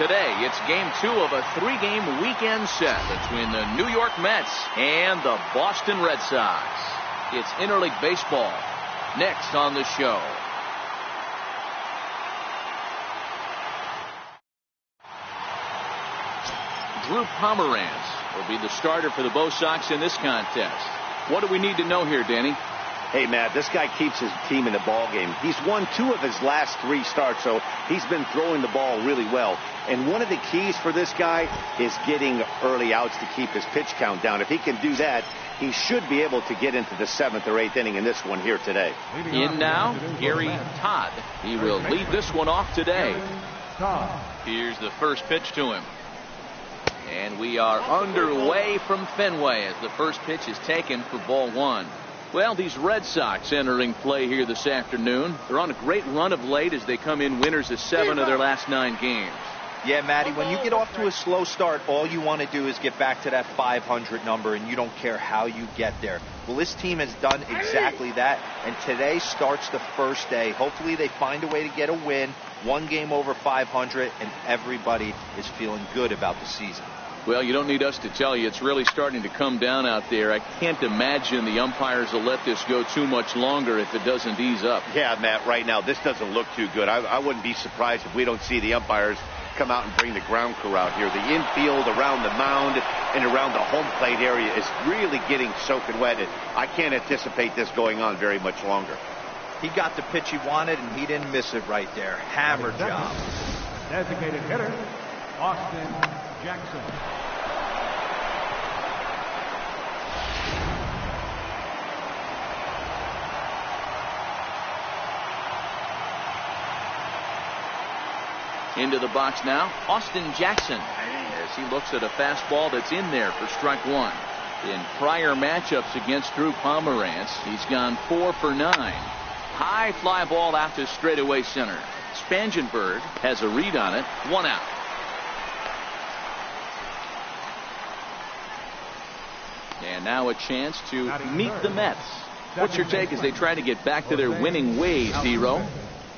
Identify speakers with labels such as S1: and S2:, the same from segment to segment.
S1: Today, it's game 2 of a 3-game weekend set between the New York Mets and the Boston Red Sox. It's interleague baseball. Next on the show. Drew Pomeranz will be the starter for the Bo Sox in this contest. What do we need to know here, Danny?
S2: Hey, Matt, this guy keeps his team in the ball game. He's won 2 of his last 3 starts, so he's been throwing the ball really well. And one of the keys for this guy is getting early outs to keep his pitch count down. If he can do that, he should be able to get into the 7th or 8th inning in this one here today.
S1: In now, Gary Todd. He will lead this one off today. Here's the first pitch to him. And we are underway from Fenway as the first pitch is taken for ball 1. Well, these Red Sox entering play here this afternoon. They're on a great run of late as they come in winners of 7 of their last 9 games.
S3: Yeah, Matty, when you get off to a slow start, all you want to do is get back to that 500 number, and you don't care how you get there. Well, this team has done exactly that, and today starts the first day. Hopefully they find a way to get a win, 1 game over 500, and everybody is feeling good about the season.
S1: Well, you don't need us to tell you. It's really starting to come down out there. I can't imagine the umpires will let this go too much longer if it doesn't ease up.
S2: Yeah, Matt, right now this doesn't look too good. I wouldn't be surprised if we don't see the umpires come out and bring the ground crew out here. The infield around the mound and around the home plate area is really getting soaking wet. And I can't anticipate this going on very much longer.
S3: He got the pitch he wanted, and he didn't miss it right there. Hammer job.
S4: Designated hitter, Austin Jackson.
S1: Into the box now, Austin Jackson, as he looks at a fastball that's in there for strike 1. In prior matchups against Drew Pomeranz, he's gone 4 for 9. High fly ball out to straightaway center. Spangenberg has a read on it. 1 out. And now a chance to meet the Mets. What's your take as they try to get back to their winning ways, D-Row?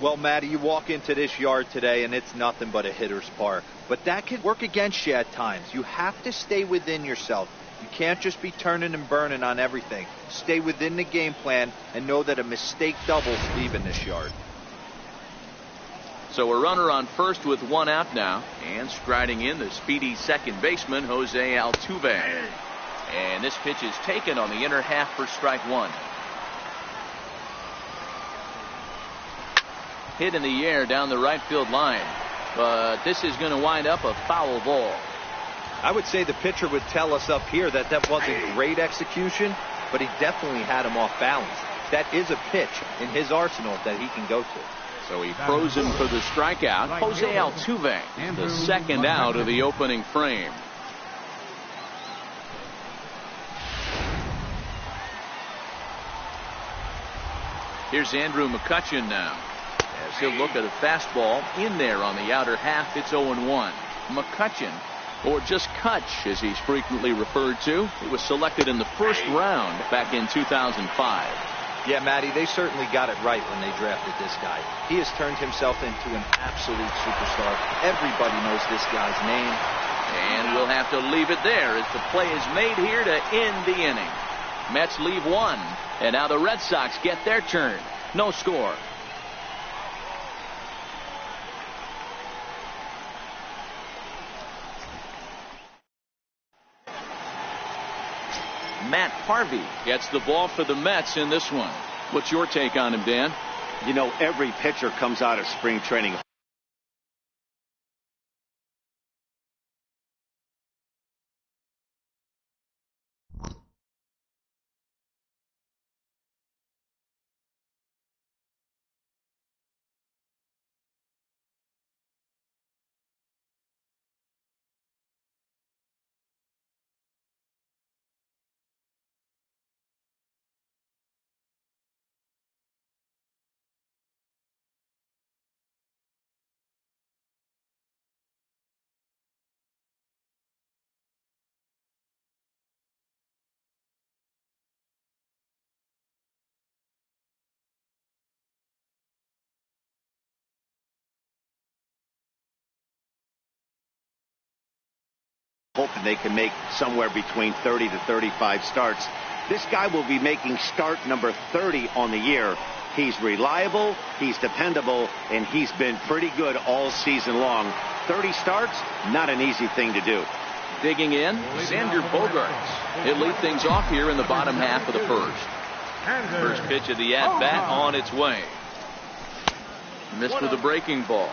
S3: Well, Matty, you walk into this yard today and it's nothing but a hitter's park. But that can work against you at times. You have to stay within yourself. You can't just be turning and burning on everything. Stay within the game plan and know that a mistake doubles leaving this yard.
S1: So a runner on first with 1 out now. And striding in the speedy second baseman, Jose Altuve. And this pitch is taken on the inner half for strike 1. Hit in the air down the right field line. But this is going to wind up a foul ball.
S3: I would say the pitcher would tell us up here that that wasn't great execution, but he definitely had him off balance. That is a pitch in his arsenal that he can go to.
S1: So he froze him for the strikeout. Jose Altuve, the second out of the opening frame. Here's Andrew McCutchen now. As he'll look at a fastball in there on the outer half. It's 0-1. McCutchen, or just Kutch as he's frequently referred to. He was selected in the first round back in 2005.
S3: Yeah, Matty, they certainly got it right when they drafted this guy. He has turned himself into an absolute superstar. Everybody knows this guy's name.
S1: And we'll have to leave it there as the play is made here to end the inning. Mets leave 1, and now the Red Sox get their turn. No score. Matt Harvey gets the ball for the Mets in this one. What's your take on him, Dan?
S2: You know, every pitcher comes out of spring training hoping they can make somewhere between 30 to 35 starts. This guy will be making start number 30 on the year. He's reliable, he's dependable, and he's been pretty good all season long. 30 starts, not an easy thing to do.
S1: Digging in, Xander Bogaerts. He'll lead things off here in the bottom half of the first. First pitch of the at-bat on its way. Missed with a breaking ball.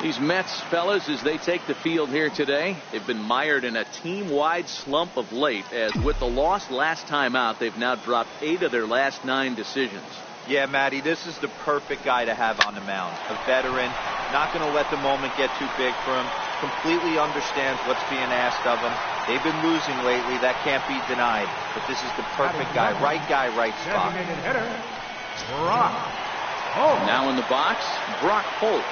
S1: These Mets, fellas, as they take the field here today, they've been mired in a team-wide slump of late, as with the loss last time out, they've now dropped 8 of their last 9 decisions.
S3: Yeah, Matty, this is the perfect guy to have on the mound. A veteran, not going to let the moment get too big for him, completely understands what's being asked of him. They've been losing lately, that can't be denied. But this is the perfect guy, right spot.
S1: Now in the box, Brock Holt.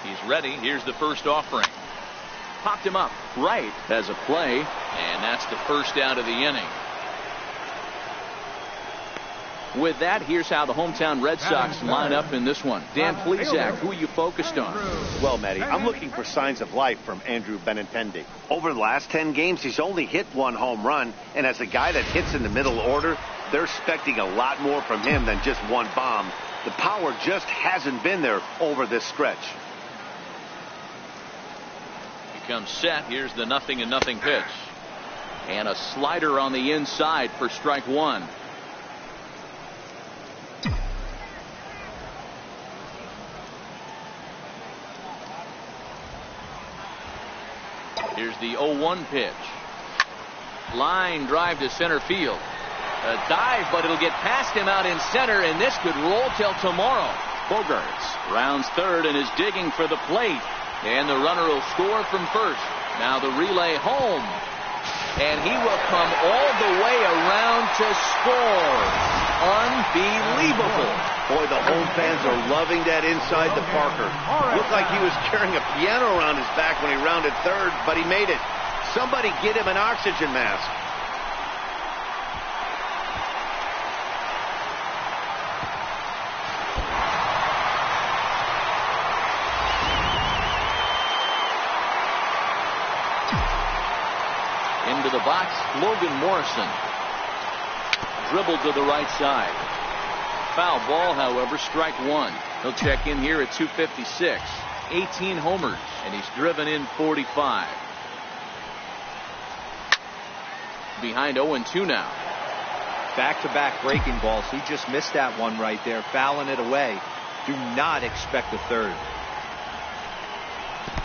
S1: He's ready. Here's the first offering. Popped him up right as a play, and that's the first out of the inning. With that, here's how the hometown Red Sox line up in this one. Dan Plesac, who are you focused on?
S2: Well, Matty, I'm looking for signs of life from Andrew Benintendi. Over the last 10 games, he's only hit 1 home run, and as a guy that hits in the middle order, they're expecting a lot more from him than just 1 bomb. The power just hasn't been there over this stretch.
S1: Comes set. Here's the 0-0 pitch, and a slider on the inside for strike 1. Here's the 0-1 pitch. Line drive to center field. A dive, but it'll get past him out in center, and this could roll till tomorrow. Bogaerts rounds third and is digging for the plate. And the runner will score from first. Now the relay home. And he will come all the way around to score. Unbelievable.
S2: Boy, the home fans are loving that inside the Parker. Looked like he was carrying a piano around his back when he rounded third, but he made it. Somebody get him an oxygen mask.
S1: Into the box, Logan Morrison. Dribbled to the right side. Foul ball, however, strike 1. He'll check in here at 256. 18 homers, and he's driven in 45. Behind 0-2 now.
S3: Back-to-back breaking balls. He just missed that one right there, fouling it away. Do not expect a third.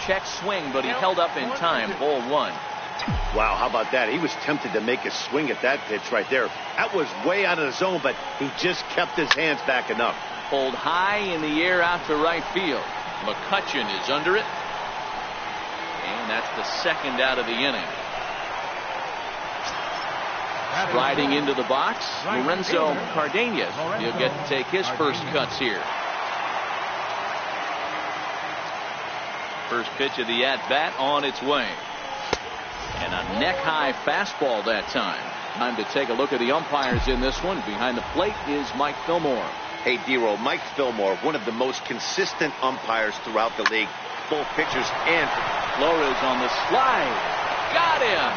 S1: Check swing, but he held up in time. Ball 1.
S2: Wow, how about that? He was tempted to make a swing at that pitch right there. That was way out of the zone, but he just kept his hands back enough.
S1: Pulled high in the air out to right field. McCutchen is under it. And that's the second out of the inning. Striding into the box, Lorenzo Cardenas. He'll get to take his first cuts here. First pitch of the at-bat on its way. And a neck-high fastball that time. Time to take a look at the umpires in this one. Behind the plate is Mike Fillmore.
S2: Hey, D-Roll, Mike Fillmore, one of the most consistent umpires throughout the league. Both pitchers and
S1: Flores on the slide. Got him.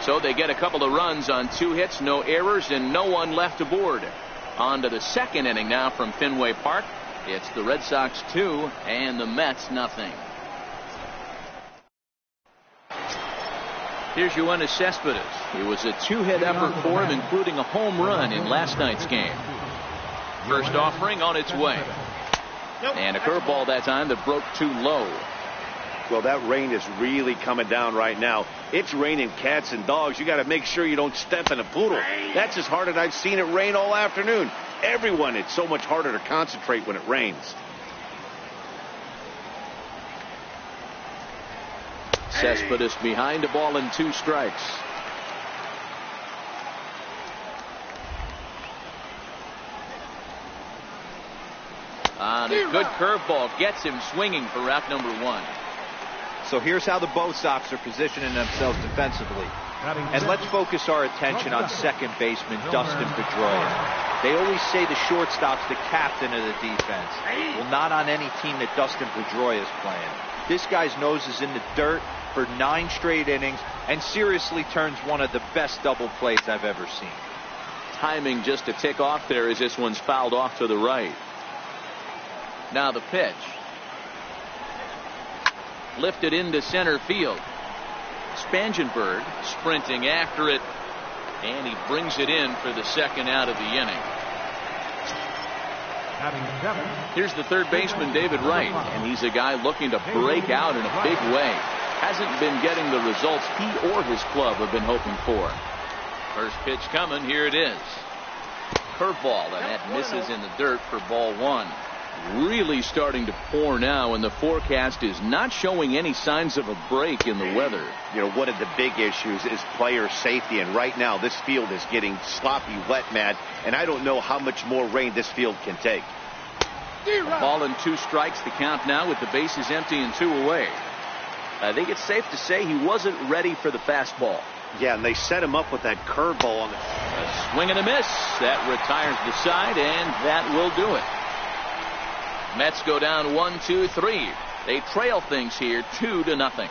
S1: So they get a couple of runs on 2 hits, no errors, and no one left aboard. On to the second inning now from Fenway Park. It's the Red Sox 2 and the Mets nothing. Here's Yoenis Cespedes. It was a 2-hit effort for him, including a home run in last night's game. First offering on its way. And a curveball that time that broke too low.
S2: Well, that rain is really coming down right now. It's raining cats and dogs. You got to make sure you don't step in a poodle. That's as hard as I've seen it rain all afternoon. Everyone, it's so much harder to concentrate when it rains.
S1: Cespedes behind a ball and 2 strikes. On a good curveball gets him swinging for out number 1.
S3: So here's how the Bo Sox are positioning themselves defensively. And let's focus our attention on second baseman Dustin Pedroia. They always say the shortstop's the captain of the defense. Well, not on any team that Dustin Pedroia is playing. This guy's nose is in the dirt for 9 straight innings and seriously turns one of the best double plays I've ever seen.
S1: Timing just a tick off there as this one's fouled off to the right. Now the pitch. Lifted into center field. Spangenberg sprinting after it, and he brings it in for the second out of the inning. Here's the third baseman, David Wright, and he's a guy looking to break out in a big way. Hasn't been getting the results he or his club have been hoping for. First pitch coming, here it is. Curveball, and that misses in the dirt for ball 1. Really starting to pour now, and the forecast is not showing any signs of a break in the weather.
S2: You know, one of the big issues is player safety, and right now this field is getting sloppy, wet, Matt, and I don't know how much more rain this field can take.
S1: Ball and 2 strikes, the count now with the bases empty and 2 away. I think it's safe to say he wasn't ready for the fastball.
S2: Yeah, and they set him up with that curveball on
S1: a swing and a miss. That retires the side, and that will do it. Mets go down 1-2-3. They trail things here 2-0.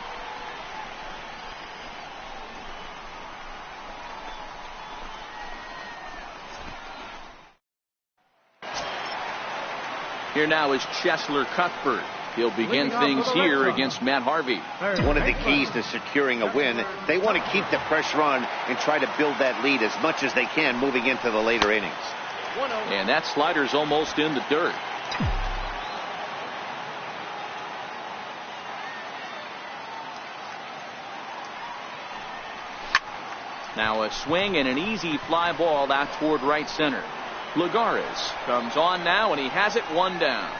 S1: Here now is Cheslor Cuthbert. He'll begin things here against Matt Harvey.
S2: One of the keys to securing a win, they want to keep the pressure on and try to build that lead as much as they can moving into the later innings.
S1: And that slider's almost in the dirt. Now a swing and an easy fly ball out toward right center. Lagares comes on now, and he has it 1 down.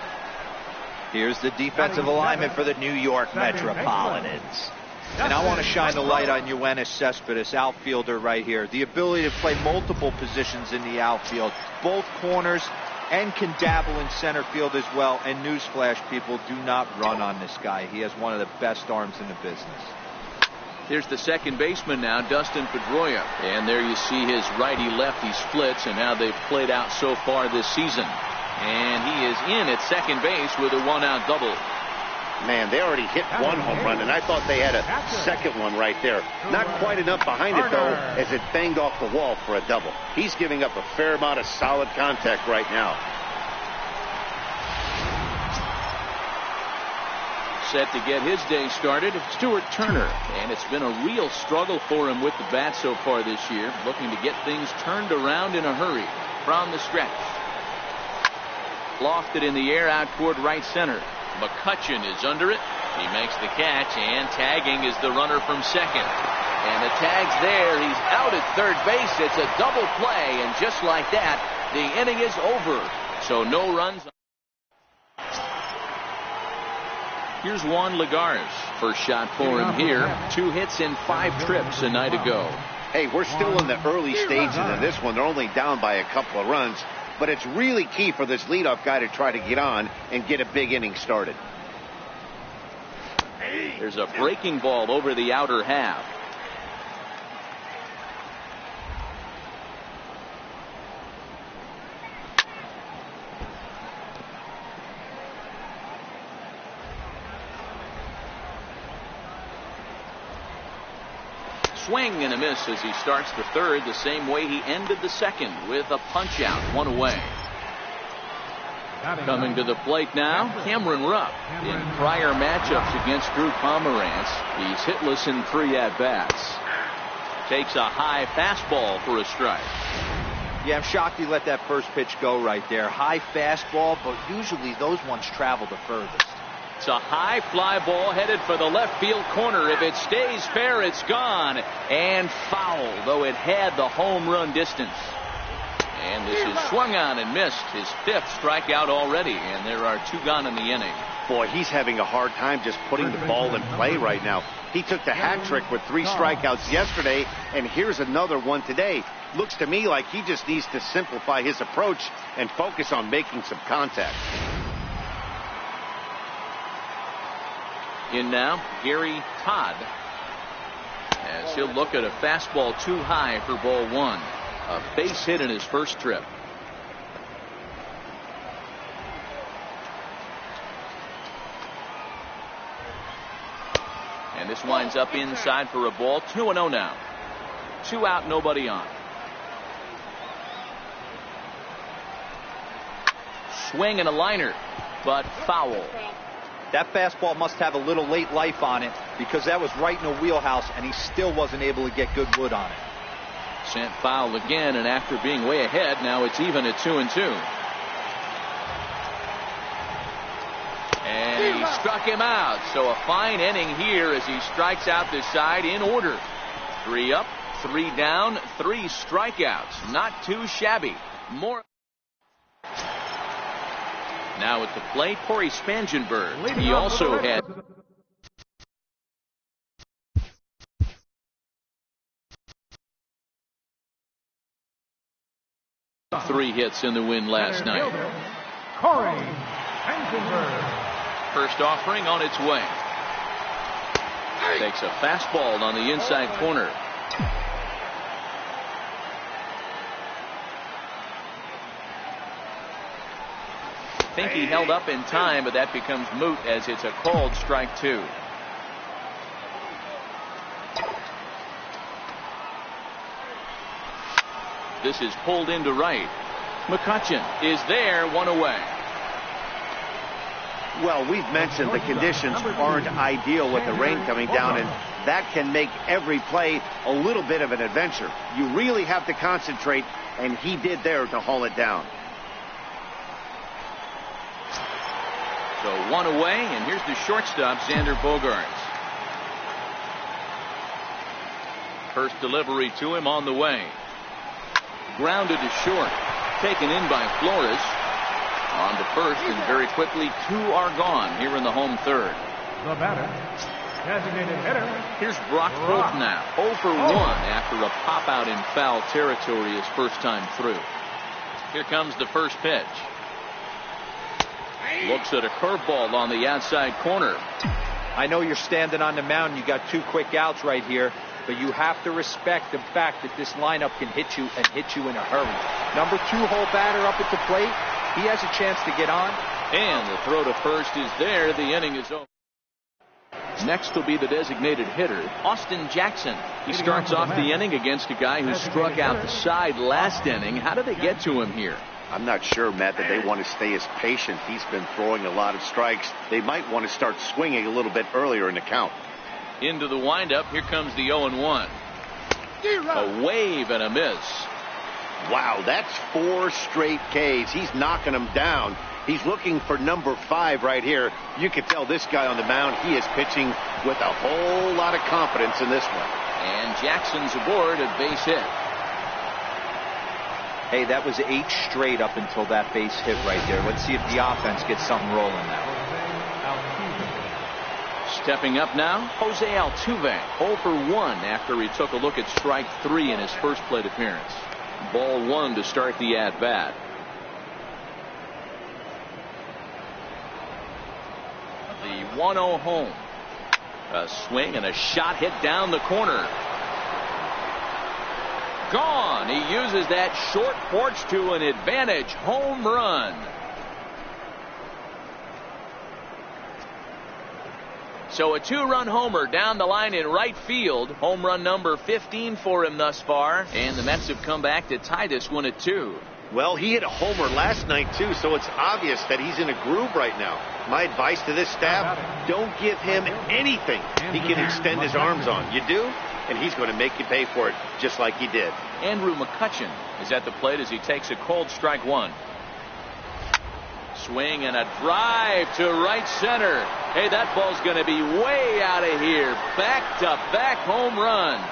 S3: Here's the defensive alignment for the New York Metropolitans. And I want to shine the light on Yoenis Cespedes, outfielder right here. The ability to play multiple positions in the outfield, both corners, and can dabble in center field as well. And newsflash, people, do not run on this guy. He has one of the best arms in the business.
S1: Here's the second baseman now, Dustin Pedroia. And there you see his righty-lefty splits and how they've played out so far this season. And he is in at second base with a 1-out double.
S2: Man, they already hit 1 home run, and I thought they had a second one right there. Not quite enough behind it, though, as it banged off the wall for a double. He's giving up a fair amount of solid contact right now.
S1: Set to get his day started, Stuart Turner, and it's been a real struggle for him with the bat so far this year, looking to get things turned around in a hurry. From the stretch, lofted in the air out toward right center. McCutchen is under it. He makes the catch, and tagging is the runner from second. And the tag's there. He's out at third base. It's a double play, and just like that, the inning is over. So no runs. Here's Juan Lagares. First shot for him here. 2 hits in 5 trips a night ago.
S2: Hey, we're still in the early stages of this one. They're only down by a couple of runs. But it's really key for this leadoff guy to try to get on and get a big inning started.
S1: There's a breaking ball over the outer half. Swing and a miss as he starts the third the same way he ended the second with a punch out, 1 away. Coming to the plate now, Cameron Rupp. In prior matchups against Drew Pomeranz, he's hitless in 3 at-bats. Takes a high fastball for a strike.
S3: Yeah, I'm shocked he let that first pitch go right there. High fastball, but usually those ones travel the furthest.
S1: It's a high fly ball headed for the left field corner. If it stays fair, it's gone. And foul, though it had the home run distance. And this is swung on and missed. His 5th strikeout already, and there are 2 gone in the inning.
S2: Boy, he's having a hard time just putting the ball in play right now. He took the hat trick with 3 strikeouts yesterday, and here's another one today. Looks to me like he just needs to simplify his approach and focus on making some contact.
S1: In now, Gary Todd. as he'll look at a fastball too high for ball one. A base hit in his first trip. And this winds up inside for a ball. 2-0 now. 2 out, nobody on. Swing and a liner, but foul.
S3: That fastball must have a little late life on it, because that was right in the wheelhouse and he still wasn't able to get good wood on it.
S1: Sent foul again, and after being way ahead, now it's even at 2-2. And he struck him out. So a fine inning here as he strikes out this side in order. 3 up, 3 down, 3 strikeouts. Not too shabby. More. Now at the plate, Corey Spangenberg. He also had 3 hits in the win last night.
S4: Corey Spangenberg.
S1: First offering on its way. Takes a fastball on the inside corner. I think he held up in time, but that becomes moot as it's a called strike 2. This is pulled into right. McCutchen is there, 1 away.
S2: Well, we've mentioned the conditions aren't ideal with the rain coming down, and that can make every play a little bit of an adventure. You really have to concentrate, and he did there to haul it down.
S1: So 1 away, and here's the shortstop, Xander Bogaerts. First delivery to him on the way. Grounded to short. Taken in by Flores. On to first, and very quickly 2 are gone here in the home third.
S4: The batter, designated hitter.
S1: Here's Brock Holt now. 0 for 1 after a pop out in foul territory his first time through. Here comes the first pitch. Looks at a curveball on the outside corner.
S3: I know you're standing on the mound. You got 2 quick outs right here, but you have to respect the fact that this lineup can hit you and hit you in a hurry. Number 2 hole batter up at the plate. He has a chance to get on.
S1: And the throw to first is there. The inning is over. Next will be the designated hitter, Austin Jackson. He starts off the inning against a guy who struck out the side last inning. How did they get to him here?
S2: I'm not sure, Matt, that they want to stay as patient. He's been throwing a lot of strikes. They might want to start swinging a little bit earlier in the count.
S1: Into the windup. Here comes the 0-1. A wave and a miss.
S2: Wow, that's 4 straight Ks. He's knocking them down. He's looking for number 5 right here. You can tell this guy on the mound, he is pitching with a whole lot of confidence in this one.
S1: And Jackson's aboard a base hit.
S3: Hey, that was 8 straight up until that base hit right there. Let's see if the offense gets something rolling now.
S1: Stepping up now, Jose Altuve. 0 for 1 after he took a look at strike 3 in his first plate appearance. Ball 1 to start the at-bat. The 1-0 home. A swing and a shot hit down the corner. Gone. He uses that short porch to an advantage home run. So a 2-run homer down the line in right field. Home run number 15 for him thus far. And the Mets have come back to tie this one at 2.
S2: Well, he hit a homer last night, too, so it's obvious that he's in a groove right now. My advice to this staff, don't give him anything he can extend his arms on. You do, and he's going to make you pay for it, just like he did.
S1: Andrew McCutchen is at the plate as he takes a cold strike 1. Swing and a drive to right center. Hey, that ball's going to be way out of here. Back-to-back home runs.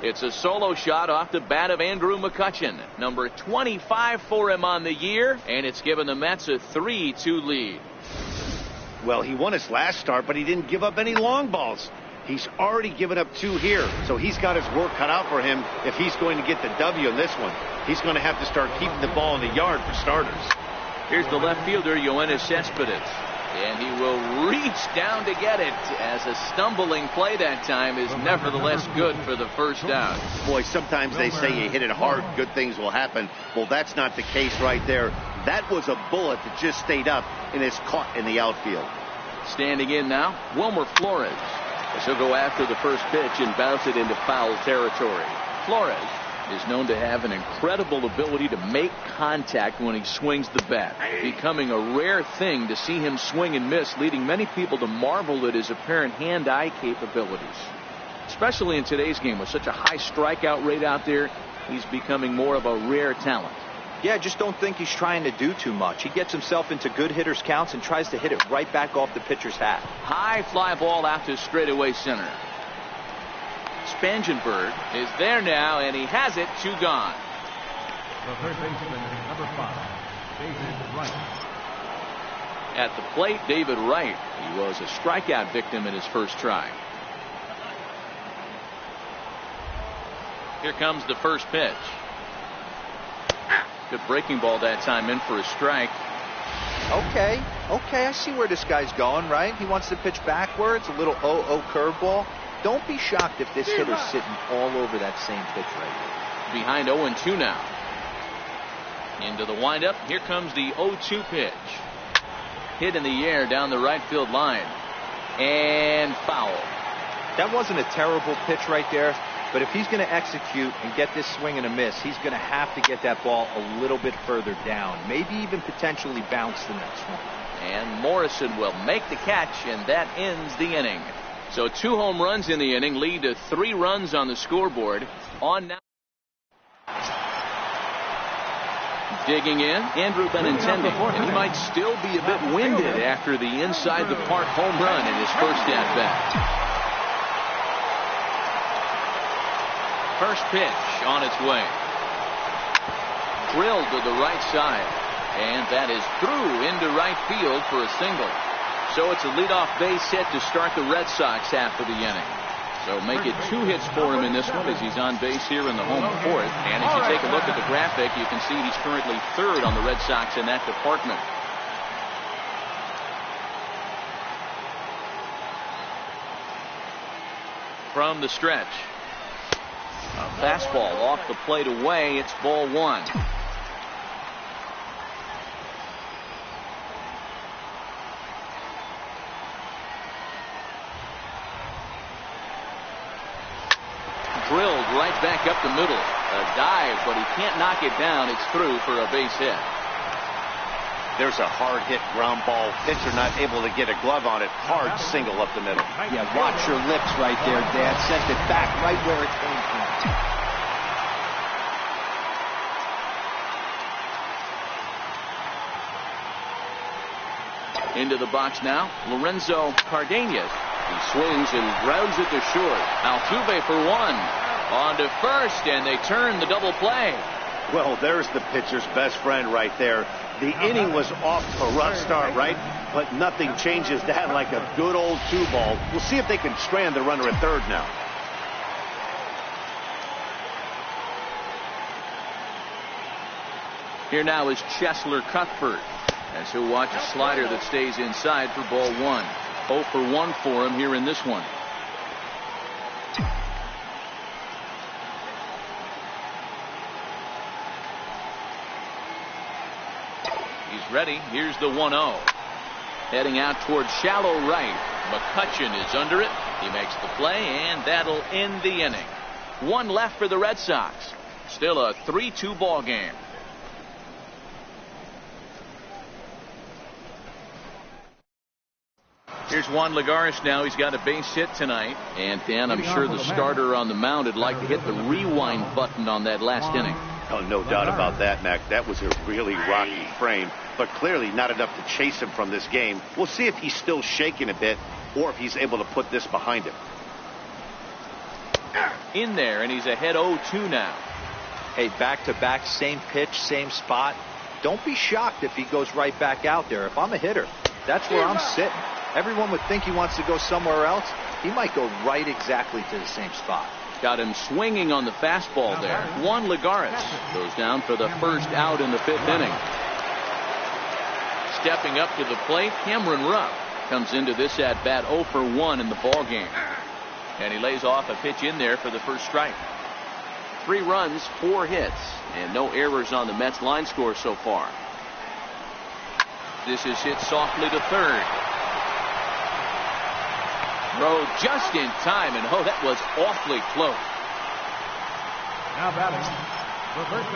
S1: It's a solo shot off the bat of Andrew McCutchen. Number 25 for him on the year, and it's given the Mets a 3-2 lead.
S2: Well, he won his last start, but he didn't give up any long balls. He's already given up 2 here, so he's got his work cut out for him if he's going to get the W in this one. He's going to have to start keeping the ball in the yard for starters.
S1: Here's the left fielder, Yoenis Cespedes. And he will reach down to get it, as a stumbling play that time is nevertheless good for the first down.
S2: Boy, sometimes they say you hit it hard, good things will happen. Well, that's not the case right there. That was a bullet that just stayed up and is caught in the outfield.
S1: Standing in now, Wilmer Flores, as he'll go after the first pitch and bounce it into foul territory. Flores is known to have an incredible ability to make contact when he swings the bat, becoming a rare thing to see him swing and miss, leading many people to marvel at his apparent hand-eye capabilities. Especially in today's game with such a high strikeout rate out there, he's becoming more of a rare talent.
S3: Yeah, I just don't think he's trying to do too much. He gets himself into good hitters' counts and tries to hit it right back off the pitcher's hat.
S1: High fly ball out to straightaway center. Spangenberg is there now, and he has it. 2 gone.
S4: The third baseman, number 5, David Wright.
S1: At the plate, David Wright. He was a strikeout victim in his first try. Here comes the first pitch. Good breaking ball that time, in for a strike.
S3: Okay, I see where this guy's going, right? He wants to pitch backwards, a little 0-0 curveball. Don't be shocked if this hitter's sitting all over that same pitch right there.
S1: Behind 0-2 now. Into the windup. Here comes the 0-2 pitch. Hit in the air down the right field line. And foul.
S3: That wasn't a terrible pitch right there, but if he's going to execute and get this swing and a miss, he's going to have to get that ball a little bit further down. Maybe even potentially bounce the next one.
S1: And Morrison will make the catch, and that ends the inning. So 2 home runs in the inning lead to 3 runs on the scoreboard. On now. Digging in, Andrew Benintendi. And he might still be a bit winded after the inside the park home run in his first at bat. First pitch on its way. Drilled to the right side. And that is through into right field for a single. So it's a leadoff base hit to start the Red Sox half of the inning. So make it 2 hits for him in this one as he's on base here in the home 4th. And if you take a look at the graphic, you can see he's currently 3rd on the Red Sox in that department. From the stretch. A fastball off the plate away. It's ball 1. Drilled right back up the middle. A dive, but he can't knock it down. It's through for a base hit.
S2: There's a hard hit ground ball. Pitcher not able to get a glove on it. Hard single up the middle.
S3: Yeah, watch your lips right there, Dad. Sent it back right where it came from.
S1: Into the box now, Lorenzo Cardenas. He swings and grounds it to short. Altuve for 1. On to first, and they turn the double play.
S2: Well, there's the pitcher's best friend right there. The inning was off to a rough start, right? But nothing changes that like a good old 2-ball. We'll see if they can strand the runner at third now.
S1: Here now is Cheslor Cuthbert, as he'll watch a slider that stays inside for ball 1. 0 for 1 for him here in this one. He's ready. Here's the 1-0. Heading out towards shallow right. McCutchen is under it. He makes the play, and that'll end the inning. 1 left for the Red Sox. Still a 3-2 ball game. Here's Juan Lagares now. He's got a base hit tonight. And Dan, I'm sure the starter on the mound would like to hit the rewind button on that last inning.
S2: Oh, no doubt about that, Mac. That was a really rocky frame, but clearly not enough to chase him from this game. We'll see if he's still shaking a bit or if he's able to put this behind him.
S1: In there, and he's ahead 0-2 now.
S3: Hey, back-to-back, same pitch, same spot. Don't be shocked if he goes right back out there. If I'm a hitter, that's where I'm sitting. Everyone would think he wants to go somewhere else. He might go right exactly to the same spot.
S1: Got him swinging on the fastball there. Juan Lagares goes down for the first out in the 5th inning. stepping up to the plate, Cameron Rupp, comes into this at bat 0 for 1 in the ball game. And he lays off a pitch in there for the first strike. 3 runs, 4 hits, and no errors on the Mets line score so far. This is hit softly to third. Throw just in time, and oh, that was awfully close.
S4: Now batting.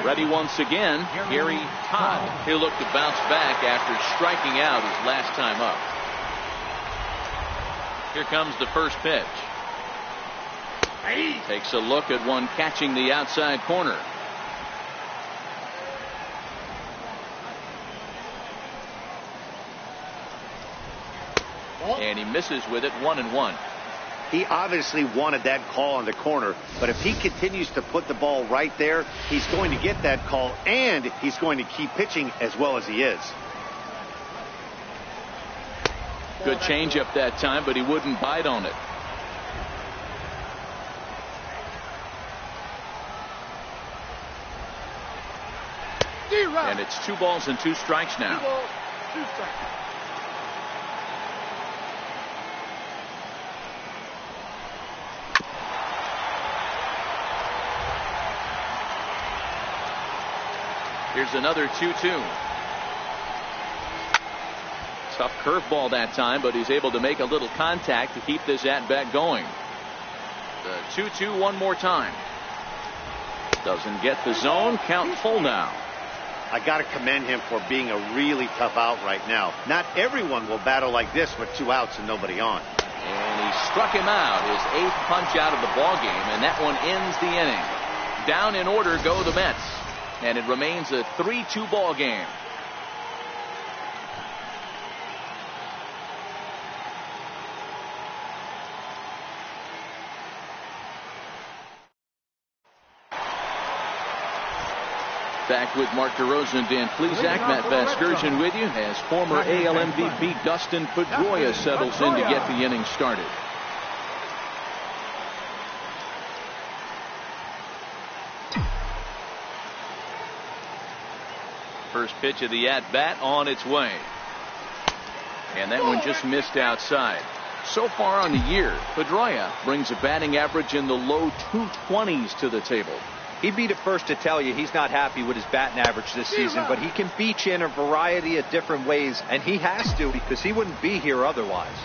S1: Ready once again, Gary Todd. He'll look to bounce back after striking out his last time up. Here comes the first pitch. Takes a look at one catching the outside corner. And he misses with it, 1-1.
S2: He obviously wanted that call on the corner, but if he continues to put the ball right there, he's going to get that call, and he's going to keep pitching as well as he is.
S1: Good changeup that time, but he wouldn't bite on it. And it's 2 balls and 2 strikes now. Here's another 2-2. Tough curveball that time, but he's able to make a little contact to keep this at bat going. The 2-2 one more time. Doesn't get the zone. Count full now.
S2: I got to commend him for being a really tough out right now. Not everyone will battle like this with 2 outs and nobody on.
S1: And he struck him out, his 8th punch out of the ball game, and that one ends the inning. Down in order go the Mets, and it remains a 3-2 ball game. Back with Mark DeRosa and Dan Plesac. Matt Vasgersian with you as former AL MVP Dustin Pedroia settles in to get the inning started. First pitch of the at-bat on its way. And that one just missed outside. So far on the year, Pedroia brings a batting average in the low 220s to the table.
S3: He'd be the first to tell you he's not happy with his batting average this season, but he can beat you in a variety of different ways, and he has to because he wouldn't be here otherwise.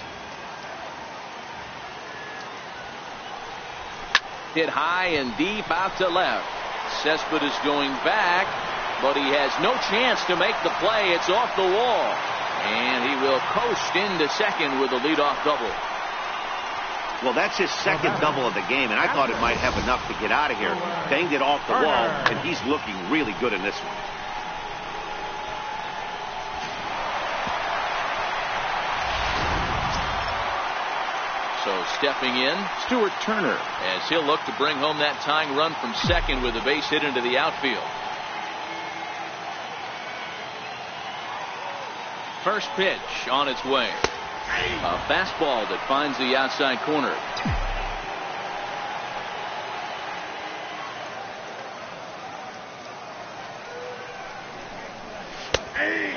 S1: Hit high and deep out to left. Cespedes going back, but he has no chance to make the play. It's off the wall, and he will coast into second with a leadoff double.
S2: Well, that's his second double of the game, and I thought it might have enough to get out of here. Banged it off the wall, and he's looking really good in this one.
S1: So stepping in, Stuart Turner, as he'll look to bring home that tying run from second with a base hit into the outfield. First pitch on its way. A fastball that finds the outside corner.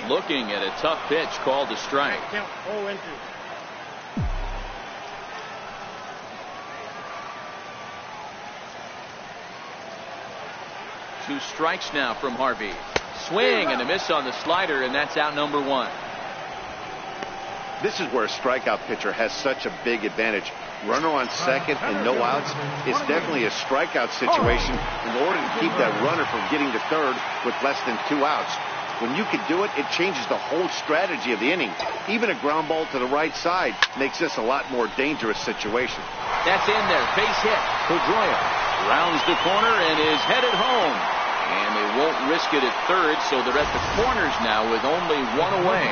S1: Looking at a tough pitch called a strike.
S5: Count 0-2.
S1: Two strikes now from Harvey. Swing and a miss on the slider, and that's out number 1.
S2: This is where a strikeout pitcher has such a big advantage. Runner on second and no outs is definitely a strikeout situation in order to keep that runner from getting to third with less than 2 outs. When you can do it, it changes the whole strategy of the inning. Even a ground ball to the right side makes this a lot more dangerous situation.
S1: That's in there. Base hit. Pedroia rounds the corner and is headed home. And they won't risk it at third, so they're at the corners now with only 1 away.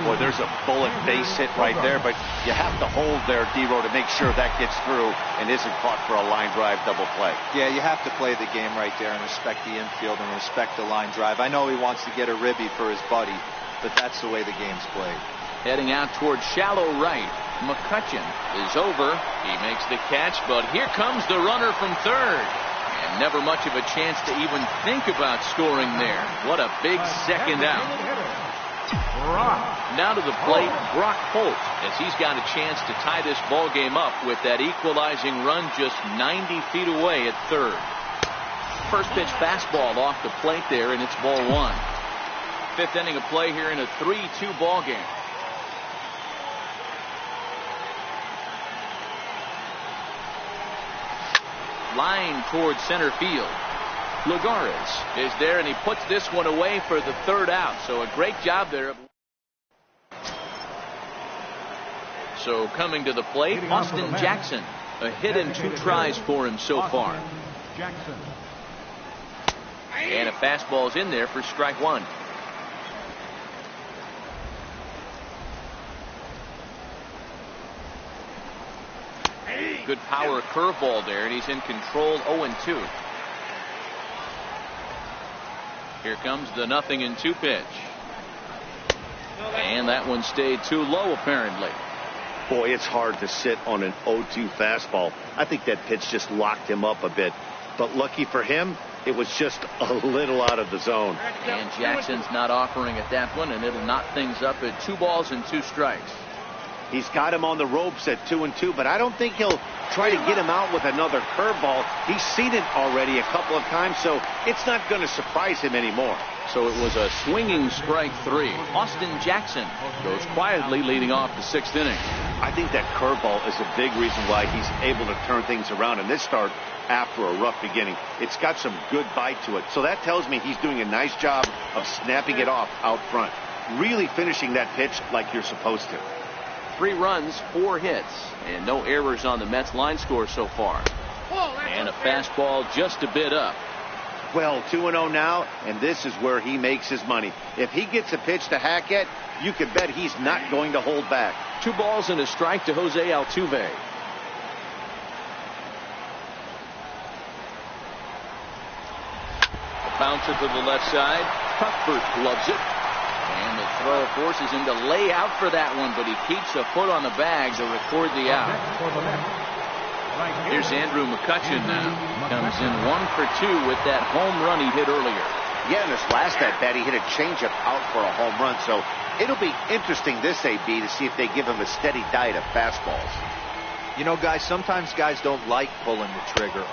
S2: Boy, there's a bullet base hit right there, but you have to hold there, D-Row, to make sure that gets through and isn't caught for a line drive double play.
S3: Yeah, you have to play the game right there and respect the infield and respect the line drive. I know he wants to get a ribby for his buddy, but that's the way the game's played.
S1: Heading out towards shallow right. McCutcheon is over. He makes the catch, but here comes the runner from third. And never much of a chance to even think about scoring there. What a big second out. Now to the plate, Brock Holt, as he's got a chance to tie this ball game up with that equalizing run just 90 feet away at third. First pitch fastball off the plate there, and it's ball one. Fifth inning of play here in a 3-2 ball game. Line towards center field. Lagares is there, and he puts this one away for the third out. So a great job there. So coming to the plate, Austin Jackson. A hit and 2 tries for him so far.
S4: Jackson.
S1: And a fastball's in there for strike one. Good power curveball there, and he's in control. 0-2. Here comes the 0-2 pitch. And that one stayed too low, apparently.
S2: Boy, it's hard to sit on an 0-2 fastball. I think that pitch just locked him up a bit. But lucky for him, it was just a little out of the zone.
S1: And Jackson's not offering at that one, and it'll knot things up at 2 balls and 2 strikes.
S2: He's got him on the ropes at 2-2, but I don't think he'll try to get him out with another curveball. He's seen it already a couple of times, so it's not going to surprise him anymore.
S1: So it was a swinging strike 3. Austin Jackson goes quietly, leading off the 6th inning.
S2: I think that curveball is a big reason why he's able to turn things around in this start after a rough beginning. It's got some good bite to it, so that tells me he's doing a nice job of snapping it off out front, really finishing that pitch like you're supposed to.
S1: 3 runs, 4 hits, and no errors on the Mets line score so far. And a fastball just a bit up.
S2: Well, 2-0 now, and this is where he makes his money. If he gets a pitch to hack at, you can bet he's not going to hold back.
S1: 2 balls and a strike to Jose Altuve. A bouncer to the left side. Cuthbert gloves it. And the throw forces him to lay out for that one, but he keeps a foot on the bag to record the out. Here's Andrew McCutchen now. Comes in 1 for 2 with that home run he hit earlier.
S2: Yeah, in his last at bat, he hit a changeup out for a home run, so it'll be interesting this AB to see if they give him a steady diet of fastballs.
S3: You know, guys, sometimes guys don't like pulling the trigger.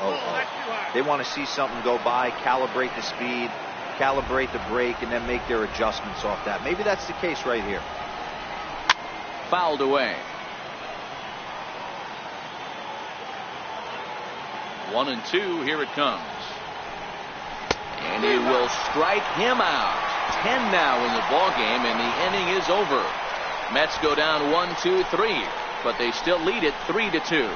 S3: They want to see something go by, calibrate the speed, calibrate the brake, and then make their adjustments off that. Maybe that's the case right here.
S1: Fouled away. 1-2, here it comes. And he will strike him out. 10 now in the ball game, and the inning is over. Mets go down 1-2-3, but they still lead it 3-2.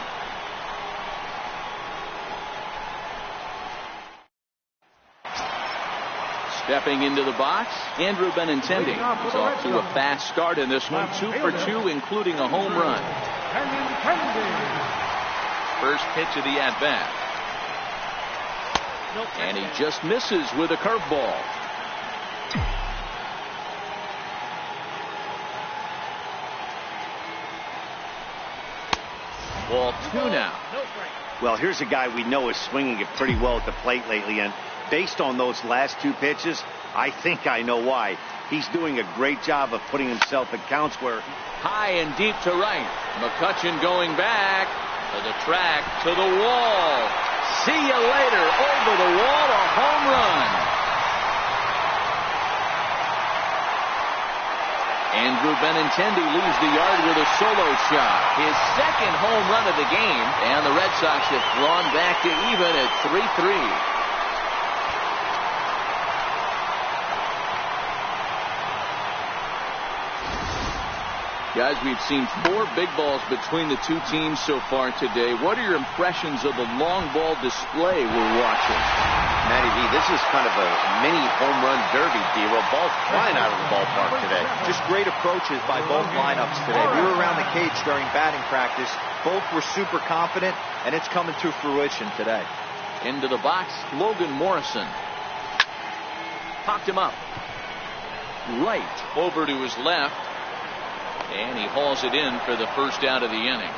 S1: Stepping into the box, Andrew Benintendi is off to a fast start in this one. 2 for 2, including a home run. First pitch of the at-bat. And he just misses with a curveball. Ball 2 now.
S2: Well, here's a guy we know is swinging it pretty well at the plate lately, and based on those last 2 pitches, I think I know why. He's doing a great job of putting himself in counts where...
S1: High and deep to right. McCutchen going back to the track, to the wall. See you later. Over the wall, a home run. Andrew Benintendi leaves the yard with a solo shot. His second home run of the game, and the Red Sox have drawn back to even at 3-3. Guys, we've seen 4 big balls between the 2 teams so far today. What are your impressions of the long ball display we're watching?
S2: Matty V, this is kind of a mini home run derby, D-Roll. Balls flying out of the ballpark today.
S3: Just great approaches by both lineups today. We were around the cage during batting practice. Both were super confident, and it's coming to fruition today.
S1: Into the box, Logan Morrison. Popped him up. Right over to his left. And he hauls it in for the first out of the inning.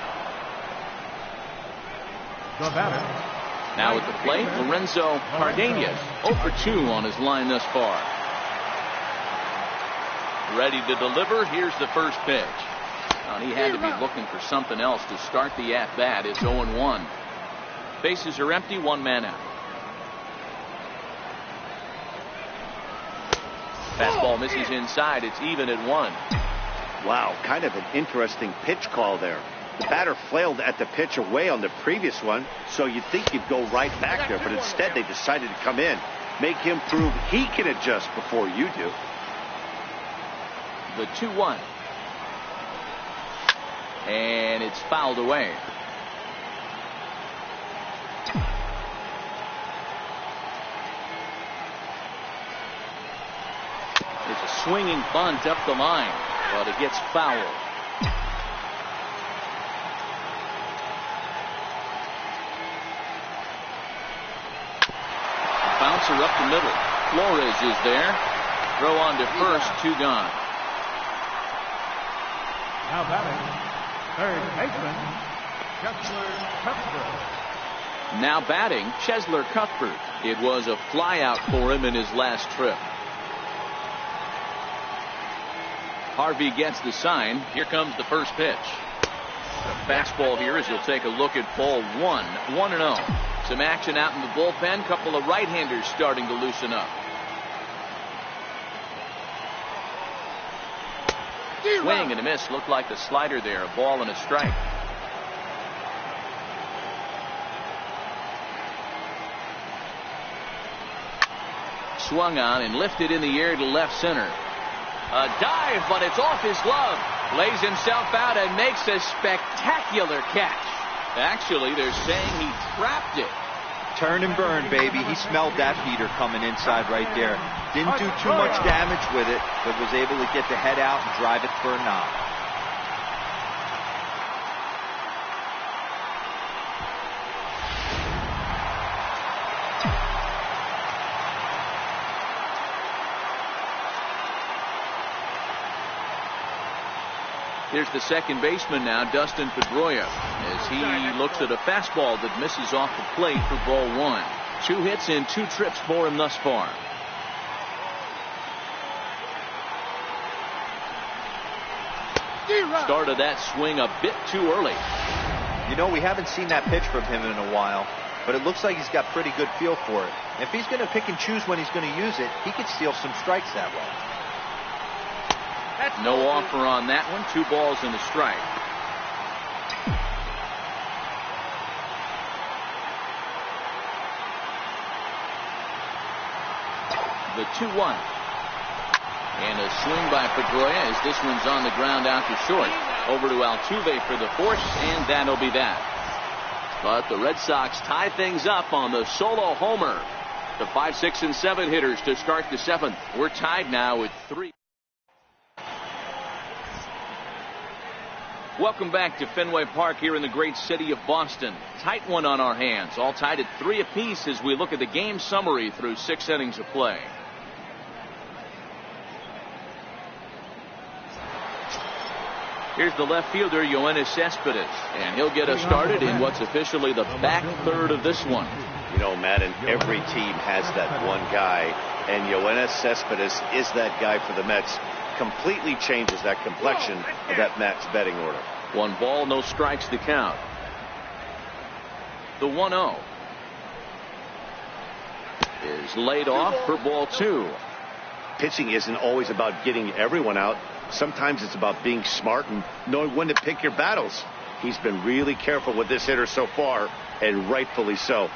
S4: The batter.
S1: Now at the plate, Lorenzo Cardenas, 0 for 2 on his line thus far. ready to deliver. Here's the first pitch. Well, he had to be looking for something else to start the at-bat. It's 0-1. Bases are empty, one man out. Fastball misses inside. It's even at 1.
S2: Wow, kind of an interesting pitch call there. The batter flailed at the pitch away on the previous one, so you'd think he'd go right back there, but instead they decided to come in, make him prove he can adjust before you do.
S1: The 2-1. And it's fouled away. There's a swinging bunt up the line, but it gets fouled. Bouncer up the middle. Flores is there. Throw on to first, 2 gone.
S4: Now batting, third baseman, Chesler Cuthbert.
S1: Now batting, Chesler Cuthbert. It was a flyout for him in his last trip. Harvey gets the sign. Here comes the first pitch. The fastball here as you'll take a look at ball 1. 1-0. Some action out in the bullpen. Couple of right-handers starting to loosen up. Swing and a miss. Looked like the slider there. A ball and a strike. Swung on and lifted in the air to left center. A dive, but it's off his glove. Lays himself out and makes a spectacular catch. Actually, they're saying he trapped it.
S3: Turn and burn, baby. He smelled that heater coming inside right there. Didn't do too much damage with it, but was able to get the head out and drive it for a knock.
S1: Here's the second baseman now, Dustin Pedroia, as he looks at a fastball that misses off the plate for ball 1. 2 hits in 2 trips for him thus far. Started that swing a bit too early.
S3: You know, we haven't seen that pitch from him in a while, but it looks like he's got pretty good feel for it. If he's going to pick and choose when he's going to use it, he could steal some strikes that way.
S1: No offer on that one. 2 balls and a strike. The 2-1. And a swing by Pedroia as this one's on the ground out to short. Over to Altuve for the force, and that'll be that. But the Red Sox tie things up on the solo homer. The 5, 6, and 7 hitters to start the 7th. We're tied now at 3. Welcome back to Fenway Park here in the great city of Boston. Tight one on our hands. All tied at 3 apiece as we look at the game summary through 6 innings of play. Here's the left fielder, Yoenis Cespedes, and he'll get us started in what's officially the back third of this one.
S2: You know, Madden, every team has that one guy, and Yoenis Cespedes is that guy for the Mets. Completely changes that complexion of that Mets betting order.
S1: 1 ball, no strikes to count. The 1-0 is laid off for ball 2.
S2: Pitching isn't always about getting everyone out. Sometimes it's about being smart and knowing when to pick your battles. He's been really careful with this hitter so far, and rightfully so.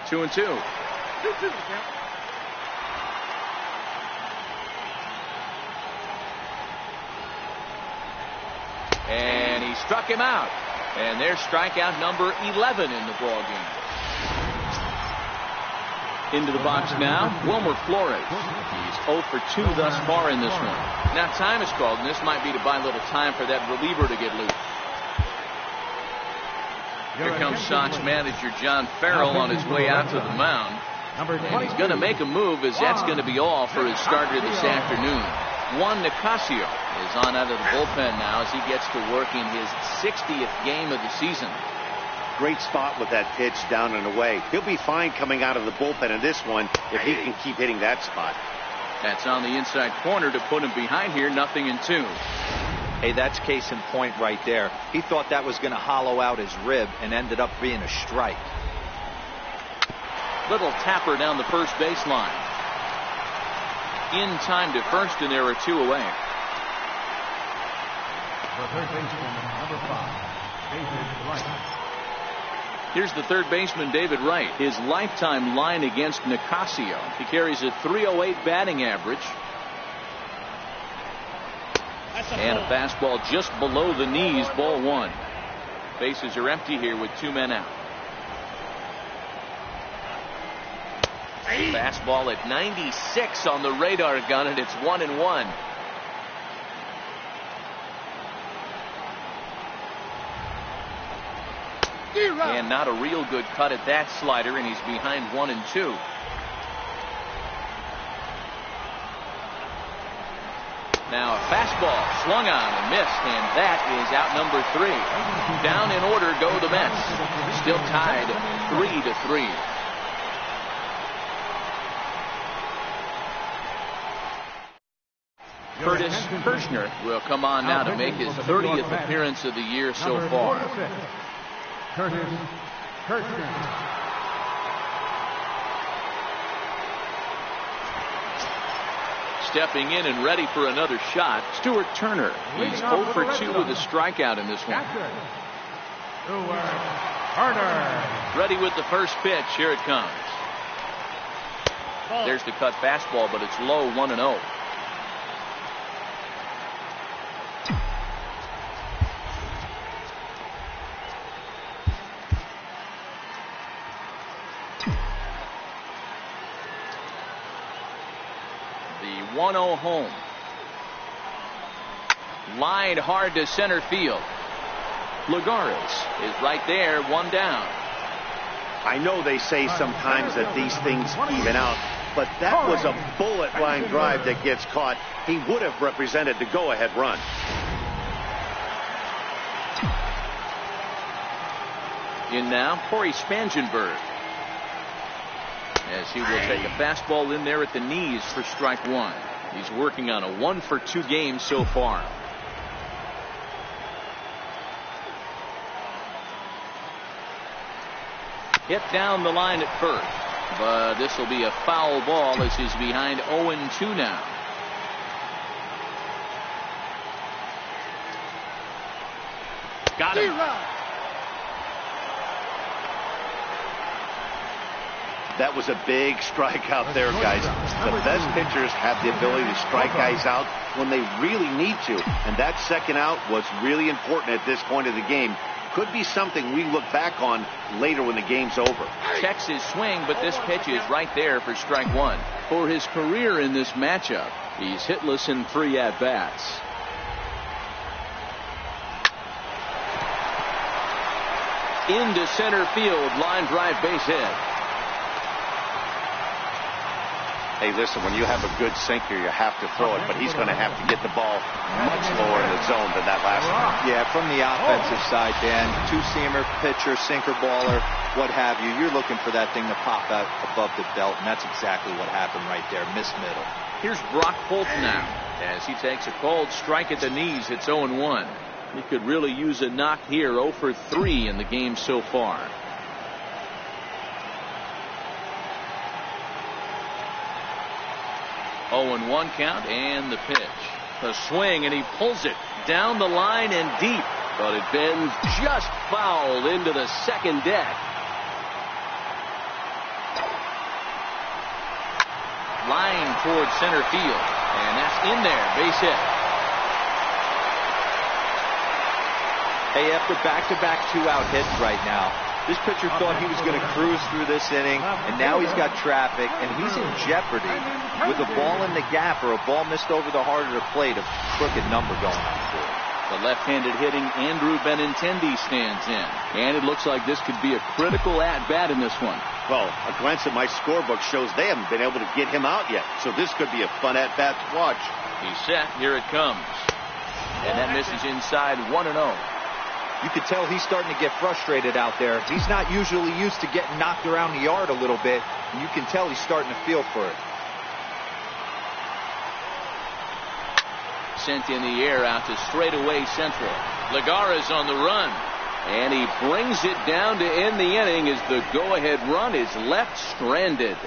S1: 2-2. And he struck him out. And there's strikeout number 11 in the ball game. Into the box now, Wilmer Flores. He's 0 for 2 thus far in this one. Now time is called, and this might be to buy a little time for that reliever to get loose. Here comes Sox manager John Farrell on his way out to the mound. And he's going to make a move, as that's going to be all for his starter this afternoon. Juan Nicasio is on out of the bullpen now as he gets to work in his 60th game of the season.
S2: Great spot with that pitch down and away. He'll be fine coming out of the bullpen in this one if he can keep hitting that spot.
S1: That's on the inside corner to put him behind here. 0-2.
S3: Hey, that's case in point right there. He thought that was going to hollow out his rib and ended up being a strike.
S1: Little tapper down the first baseline. In time to first, and there are 2 away.
S4: The third baseman, number 5, David Wright.
S1: Here's the third baseman, David Wright. His lifetime line against Nicasio. He carries a .308 batting average. And a fastball just below the knees, ball 1. Bases are empty here with 2 men out. Fastball at 96 on the radar gun, and it's 1-1. And not a real good cut at that slider, and he's behind 1-2. Now a fastball swung on and missed, and that is out number 3. Down in order go the Mets. Still tied 3-3. Curtis Kirshner will come on now to make his 30th appearance of the year so far.
S4: Curtis Kirshner.
S1: Stepping in and ready for another shot, Stuart Turner. He's 0 for 2 with a strikeout in this one.
S4: Turner.
S1: Ready with the first pitch. Here it comes. There's the cut fastball, but it's low, 1-0. The 1-0 home. Lined hard to center field. Lagares is right there, 1 down.
S2: I know they say sometimes that these things even out, but that was a bullet line drive that gets caught. He would have represented the go-ahead run.
S1: In now, Corey Spangenberg, as he will take a fastball in there at the knees for strike 1. He's working on a 1 for 2 game so far. Hit down the line at first, but this will be a foul ball as he's behind 0-2 now. Got him.
S2: That was a big strikeout there, guys. The best pitchers have the ability to strike guys out when they really need to, and that second out was really important at this point of the game. Could be something we look back on later when the game's over.
S1: Checks his swing, but this pitch is right there for strike 1. For his career in this matchup, he's hitless in 3 at-bats. Into center field, line drive, base hit.
S2: Hey, listen, when you have a good sinker, you have to throw it, but he's going to have to get the ball much lower in the zone than that last one.
S3: Yeah, from the offensive side, Dan, 2-seamer, pitcher, sinker baller, what have you. You're looking for that thing to pop out above the belt, and that's exactly what happened right there. Missed middle.
S1: Here's Brock Holt now as he takes a cold strike at the knees. It's 0-1. He could really use a knock here. 0 for 3 in the game so far. 0-1 count, and the pitch. The swing, and he pulls it down the line and deep, but it bends just foul into the second deck. Line towards center field, and that's in there, base hit.
S3: Hey, after back-to-back 2-out hits right now, this pitcher thought he was going to cruise through this inning, and now he's got traffic, and he's in jeopardy with a ball in the gap or a ball missed over the heart of the plate, a crooked number going on for him.
S1: The left-handed hitting Andrew Benintendi stands in, and it looks like this could be a critical at-bat in this one.
S2: Well, a glance at my scorebook shows they haven't been able to get him out yet, so this could be a fun at-bat to watch.
S1: He's set. Here it comes. And that misses inside, 1-0.
S3: You could tell he's starting to get frustrated out there. He's not usually used to getting knocked around the yard a little bit, and you can tell he's starting to feel for it.
S1: Sent in the air out to straightaway central. Lagares on the run, and he brings it down to end the inning as the go-ahead run is left stranded.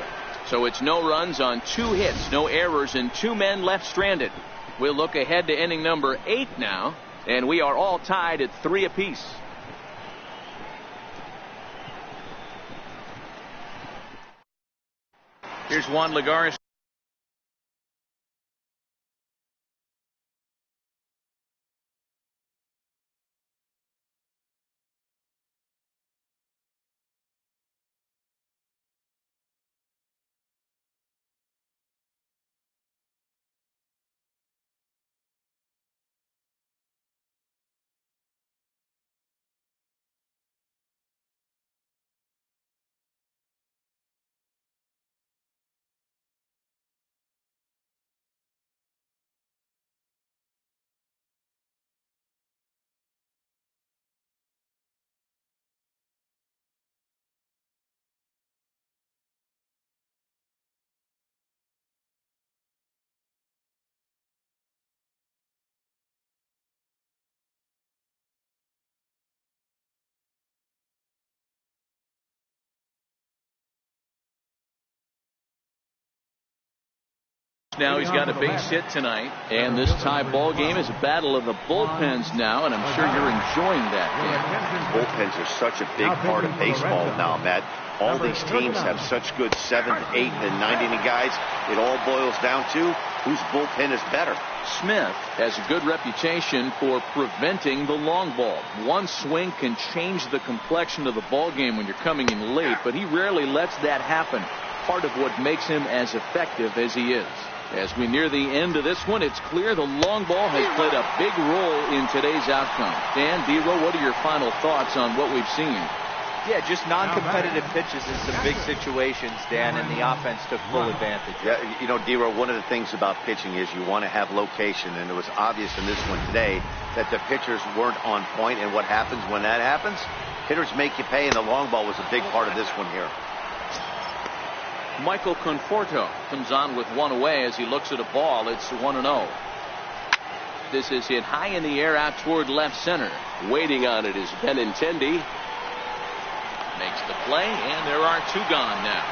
S1: So it's no runs on 2 hits, no errors, and 2 men left stranded. We'll look ahead to inning number 8 now, and we are all tied at 3 apiece. Here's Juan Lagares. Now he's got a base hit tonight, and this tie ball game is a battle of the bullpens now, and I'm sure you're enjoying that game.
S2: Bullpens are such a big part of baseball now, Matt. All these teams have such good 7th, 8th, and 9th inning guys. It all boils down to whose bullpen is better.
S1: Smith has a good reputation for preventing the long ball. One swing can change the complexion of the ball game when you're coming in late, but he rarely lets that happen. Part of what makes him as effective as he is. As we near the end of this one, it's clear the long ball has played a big role in today's outcome. Dan, Dero, what are your final thoughts on what we've seen?
S3: Yeah, just non-competitive pitches in some big situations, Dan, and the offense took full advantage.
S2: Yeah, you know, Dero, one of the things about pitching is you want to have location, and it was obvious in this one today that the pitchers weren't on point, and what happens when that happens? Hitters make you pay, and the long ball was a big part of this one here.
S1: Michael Conforto comes on with 1 away as he looks at a ball. It's 1-0. This is hit high in the air out toward left center. Waiting on it is Benintendi. Makes the play, and there are 2 gone now.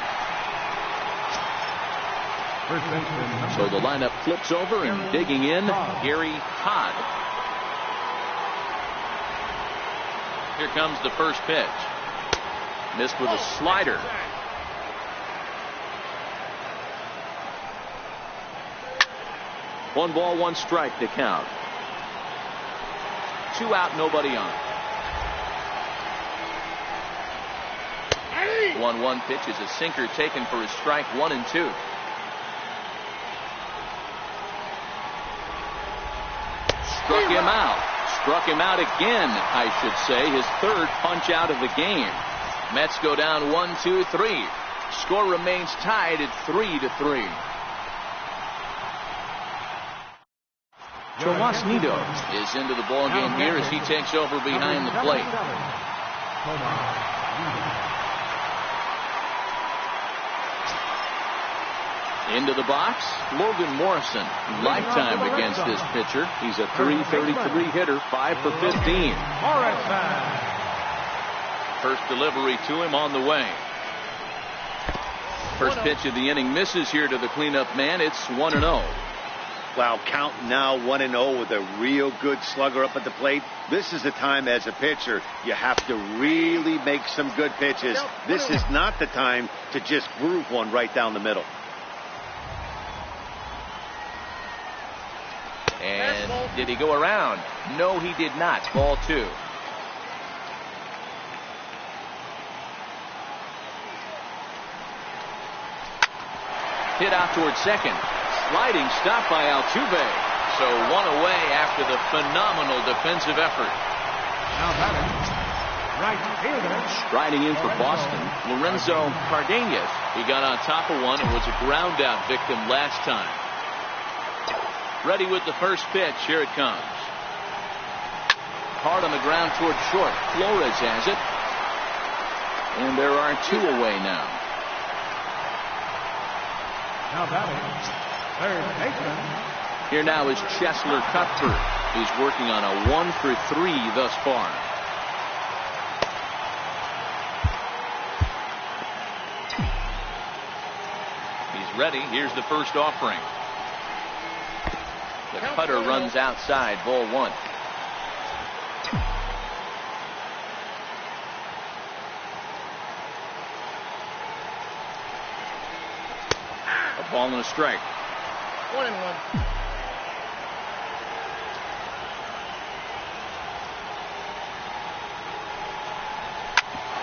S1: So the lineup flips over, and digging in, Gary Todd. Here comes the first pitch. Missed with a slider. One ball, 1 strike to count. 2 out, nobody on. 1-1 pitch is a sinker taken for his strike 1 and 2. Struck him out. Struck him out again, I should say. His 3rd punch out of the game. Mets go down 1-2-3. Score remains tied at 3-3. Tomas Nido is into the ball game here as he takes over behind the plate. Into the box, Logan Morrison. Lifetime against this pitcher. He's a .333 hitter, 5 for 15. First delivery to him on the way. First pitch of the inning misses here to the cleanup man. It's 1-0.
S2: Wow, count now 1-0 with a real good slugger up at the plate. This is the time as a pitcher you have to really make some good pitches. This is not the time to just groove one right down the middle.
S1: And did he go around? No, he did not. Ball 2. Hit out towards second. Sliding stop by Altuve. So 1 away after the phenomenal defensive effort.
S4: Now batting, right fielder.
S1: Striding in for Boston, Lorenzo Cardenas. He got on top of one and was a ground out victim last time. Ready with the first pitch. Here it comes. hard on the ground toward short. Flores has it. And there are 2 away now.
S4: Now batting, third baseman.
S1: Here now is Cheslor Cuthbert. He's working on a 1 for 3 thus far. He's ready. Here's the first offering. The cutter runs outside, ball 1. A ball and a strike.
S5: 1-1.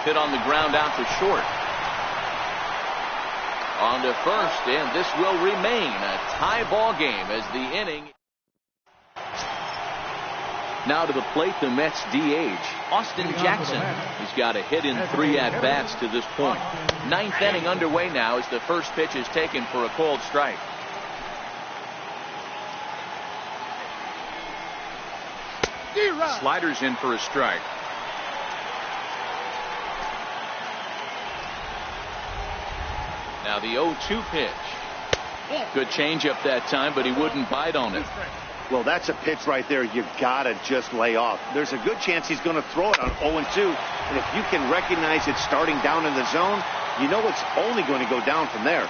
S1: Hit on the ground out to short. On to first, and this will remain a tie ball game as the inning. Now to the plate, the Mets DH, Austin Jackson. He's got a hit in 3 at-bats to this point. 9th inning underway now as the first pitch is taken for a called strike. Sliders in for a strike. Now the 0-2 pitch. Good changeup that time, but he wouldn't bite on it.
S2: Well, that's a pitch right there you gotta just lay off. There's a good chance he's going to throw it on 0-2, and if you can recognize it starting down in the zone, you know it's only going to go down from there.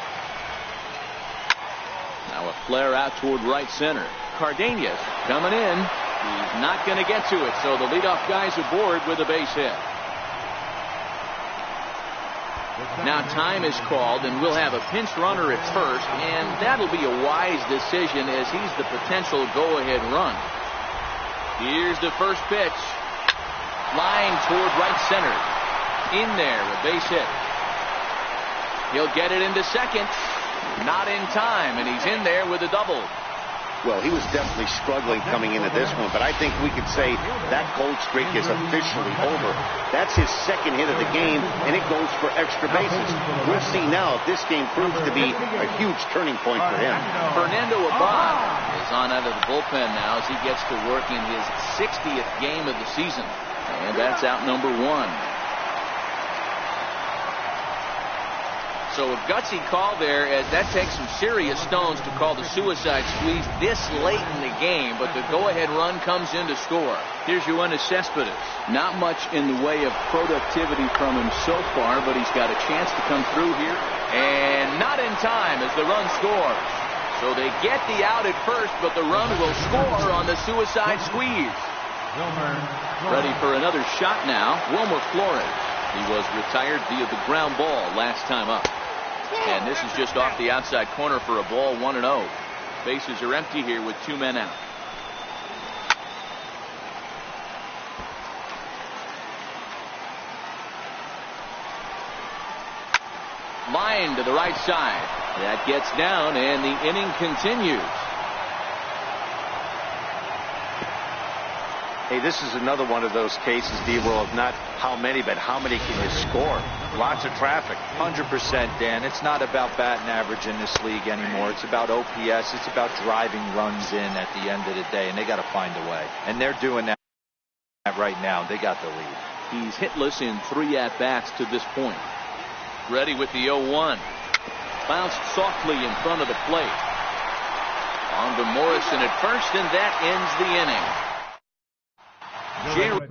S1: Now a flare out toward right center. Cardenas coming in. He's not going to get to it, so the leadoff guy's aboard with a base hit. Now time is called, and we'll have a pinch runner at first, and that'll be a wise decision as he's the potential go-ahead run. Here's the first pitch. Line toward right center. In there, a base hit. He'll get it into second. Not in time, and he's in there with a double.
S2: Well, he was definitely struggling coming into this one, but I think we could say that cold streak is officially over. That's his second hit of the game, and it goes for extra bases. We'll see now if this game proves to be a huge turning point for him.
S1: Fernando Abad is on out of the bullpen now as he gets to work in his 60th game of the season. And that's out number 1. So a gutsy call there, as that takes some serious stones to call the suicide squeeze this late in the game, but the go-ahead run comes in to score. Here's Yoenis Cespedes. Not much in the way of productivity from him so far, but he's got a chance to come through here. And not in time as the run scores. So they get the out at first, but the run will score on the suicide squeeze. Ready for another shot now, Wilmer Flores. He was retired via the ground ball last time up. And this is just off the outside corner for a ball, 1-0. Bases are empty here with 2 men out. Line to the right side. That gets down, and the inning continues.
S2: Hey, this is another one of those cases, D-Roll, of not how many, but how many can you score? Lots of traffic.
S3: 100%, Dan. It's not about batting average in this league anymore. It's about OPS. It's about driving runs in at the end of the day, and they got to find a way. And they're doing that right now. They got the lead.
S1: He's hitless in 3 at-bats to this point. Ready with the 0-1. Bounced softly in front of the plate. On to Morrison at first, and that ends the inning. Jerry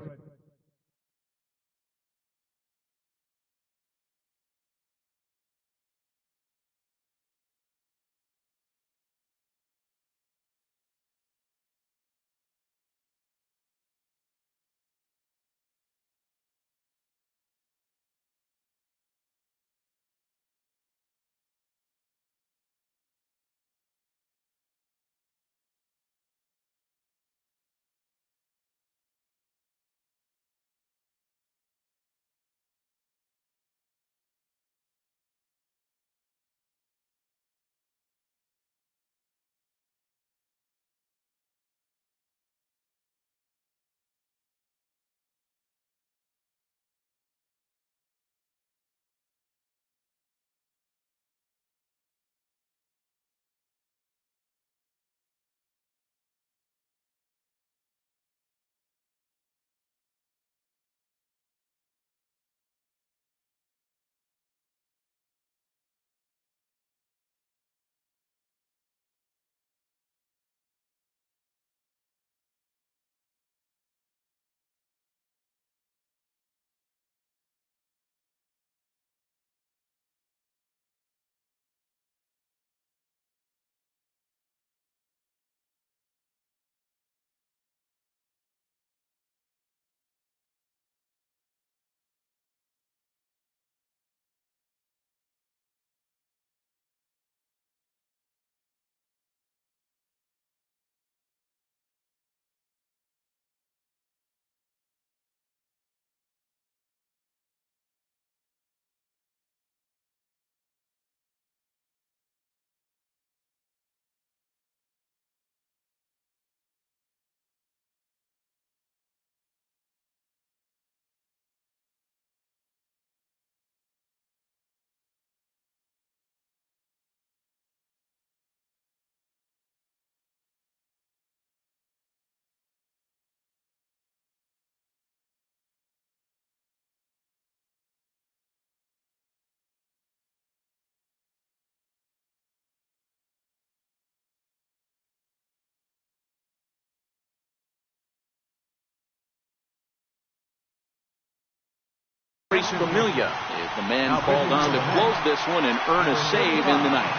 S1: Familia is the man called on to close this one and earn a save in the ninth.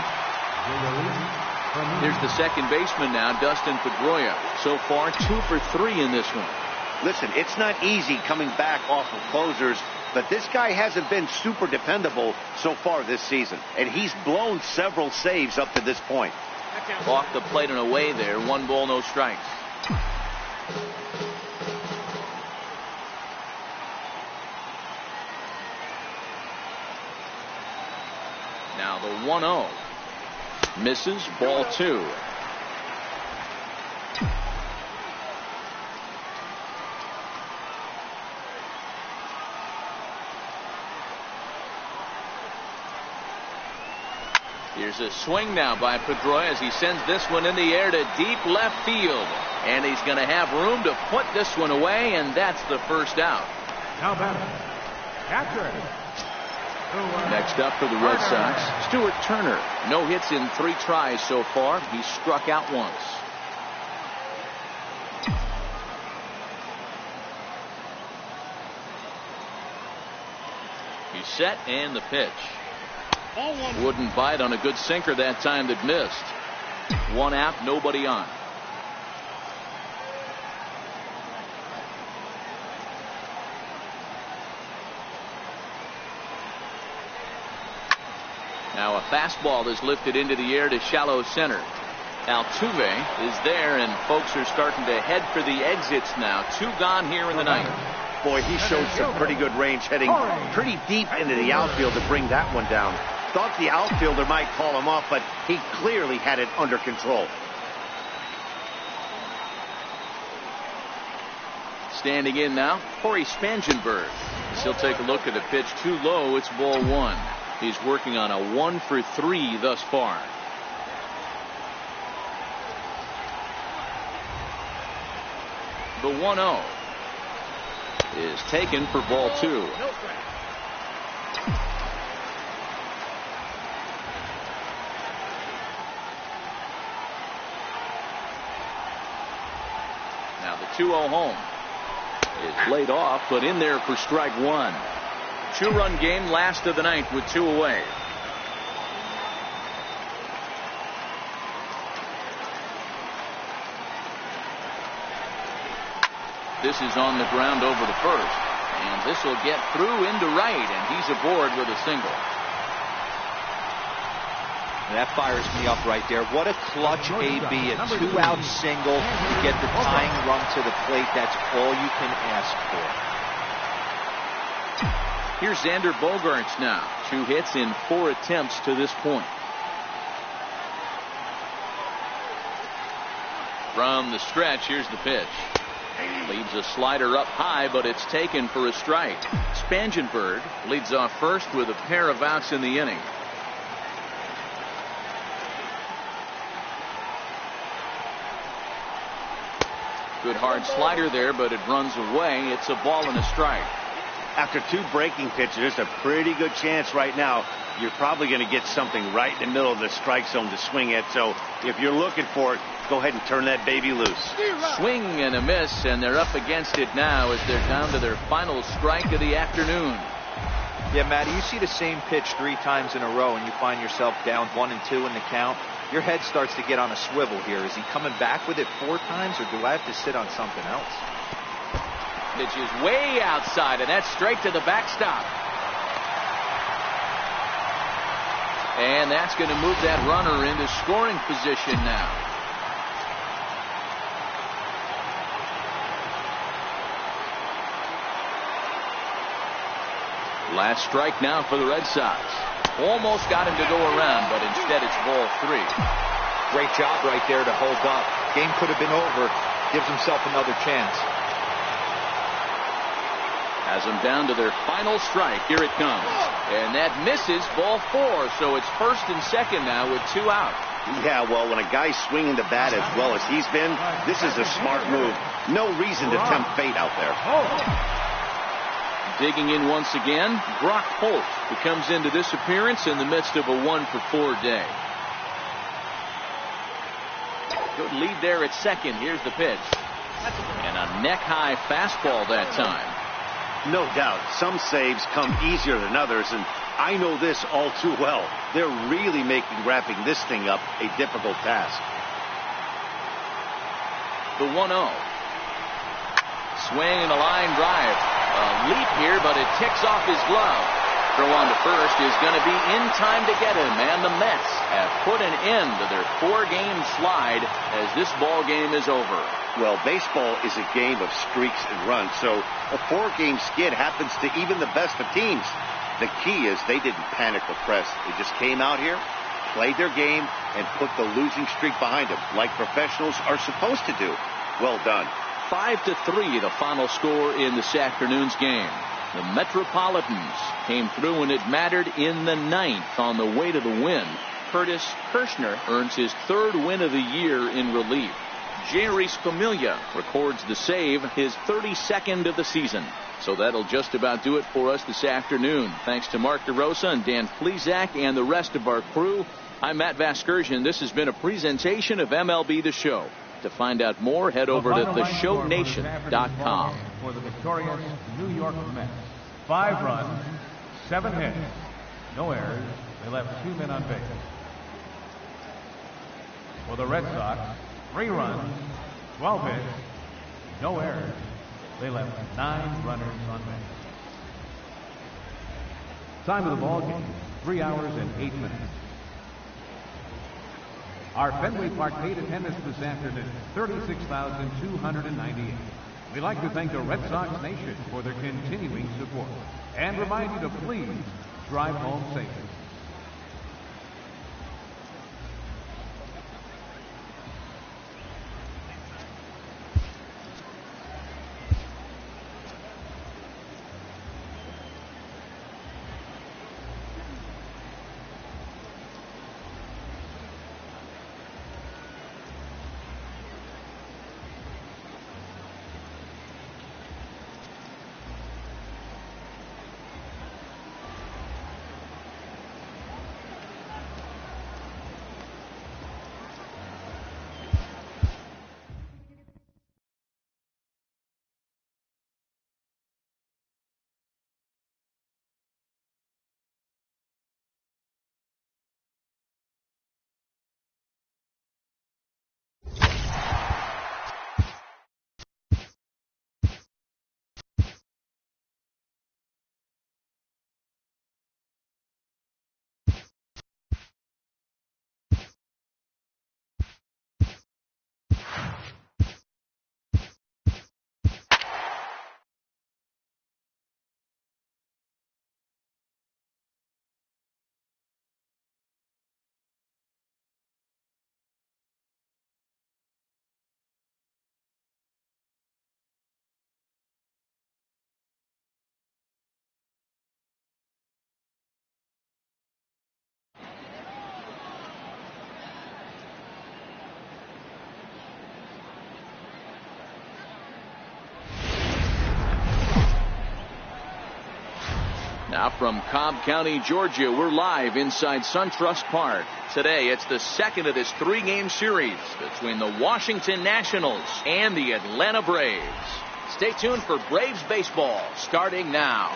S1: Here's the second baseman now, Dustin Pedroia. So far, 2 for 3 in this one.
S2: Listen, it's not easy coming back off of closers, but this guy hasn't been super dependable so far this season, and he's blown several saves up to this point.
S1: Off the plate and away there, 1 ball, no strikes. Now the 1-0. Misses, ball 2. Here's a swing now by Pedroia as he sends this one in the air to deep left field. And he's going to have room to put this one away, and that's the first out.
S4: Now batting, catcher.
S1: Next up for the Red Sox, Stuart Turner. No hits in 3 tries so far. He struck out once. He's set, and the pitch. Wouldn't bite on a good sinker that time that missed. 1 out, nobody on. Now a fastball is lifted into the air to shallow center. Altuve is there, and folks are starting to head for the exits now. 2 gone here in the ninth.
S2: Boy, he showed some pretty good range, heading pretty deep into the outfield to bring that one down. Thought the outfielder might call him off, but he clearly had it under control.
S1: Standing in now, Corey Spangenberg. He'll take a look at the pitch too low. It's ball 1. He's working on a 1 for 3 thus far. The 1-0 is taken for ball 2. Now the 2-0 home is laid off, but in there for strike 1. 2-run game, last of the ninth with 2 away. This is on the ground over to first, and this will get through into right, and he's aboard with a single.
S3: That fires me up right there. What a clutch AB, a 2-out single to get the tying run to the plate. That's all you can ask for.
S1: Here's Xander Bogaerts now. 2 hits in 4 attempts to this point. From the stretch, here's the pitch. Leaves a slider up high, but it's taken for a strike. Spangenberg leads off first with a pair of outs in the inning. Good hard slider there, but it runs away. It's a ball and a strike.
S2: After 2 breaking pitches, there's a pretty good chance right now you're probably going to get something right in the middle of the strike zone to swing at. So if you're looking for it, go ahead and turn that baby loose.
S1: Swing and a miss, and they're up against it now as they're down to their final strike of the afternoon.
S3: Yeah, Matty, you see the same pitch 3 times in a row, and you find yourself down 1 and 2 in the count. Your head starts to get on a swivel here. Is he coming back with it 4 times, or do I have to sit on something else?
S1: Pitch is way outside, and that's straight to the backstop. And that's going to move that runner into scoring position now. Last strike now for the Red Sox. Almost got him to go around, but instead it's ball 3.
S3: Great job right there to hold up. Game could have been over. Gives himself another chance.
S1: Has them down to their final strike. Here it comes. And that misses, ball 4. So it's first and second now with 2 out.
S2: Yeah, well, when a guy's swinging the bat as well as he's been, this is a smart move. No reason to tempt fate out there.
S1: Digging in once again, Brock Holt, who comes into this appearance in the midst of a 1 for 4 day. Good lead there at second. Here's the pitch. And a neck-high fastball that time.
S2: No doubt. Some saves come easier than others, and I know this all too well. They're really making wrapping this thing up a difficult task.
S1: The 1-0. Swing and a line drive. A leap here, but it ticks off his glove. Throw on to first is going to be in time to get him, and the Mets have put an end to their 4-game slide as this ball game is over.
S2: Well, baseball is a game of streaks and runs, so a 4-game skid happens to even the best of teams. The key is they didn't panic or press. They just came out here, played their game, and put the losing streak behind them, like professionals are supposed to do. Well done.
S1: 5-3, the final score in this afternoon's game. The Metropolitans came through when it mattered in the 9th on the way to the win. Curtis Kirshner earns his 3rd win of the year in relief. Jerry Spamiglia records the save, his 32nd of the season. So that'll just about do it for us this afternoon. Thanks to Mark DeRosa and Dan Flezak and the rest of our crew. I'm Matt Vasgersian. This has been a presentation of MLB The Show. To find out more, head over to theshownation.com.
S4: For the victorious New York Mets. 5 runs, 7 hits, no errors. They left 2 men on base. For the Red Sox, 3 runs, 12 hits, no errors. They left 9 runners on base. Time of the ball game, 3 hours and 8 minutes. Our Fenway Park paid attendance this afternoon, 36,298. We'd like to thank the Red Sox Nation for their continuing support and remind you to please drive home safely.
S1: Now from Cobb County, Georgia, we're live inside SunTrust Park. Today, it's the second of this 3-game series between the Washington Nationals and the Atlanta Braves. Stay tuned for Braves baseball starting now.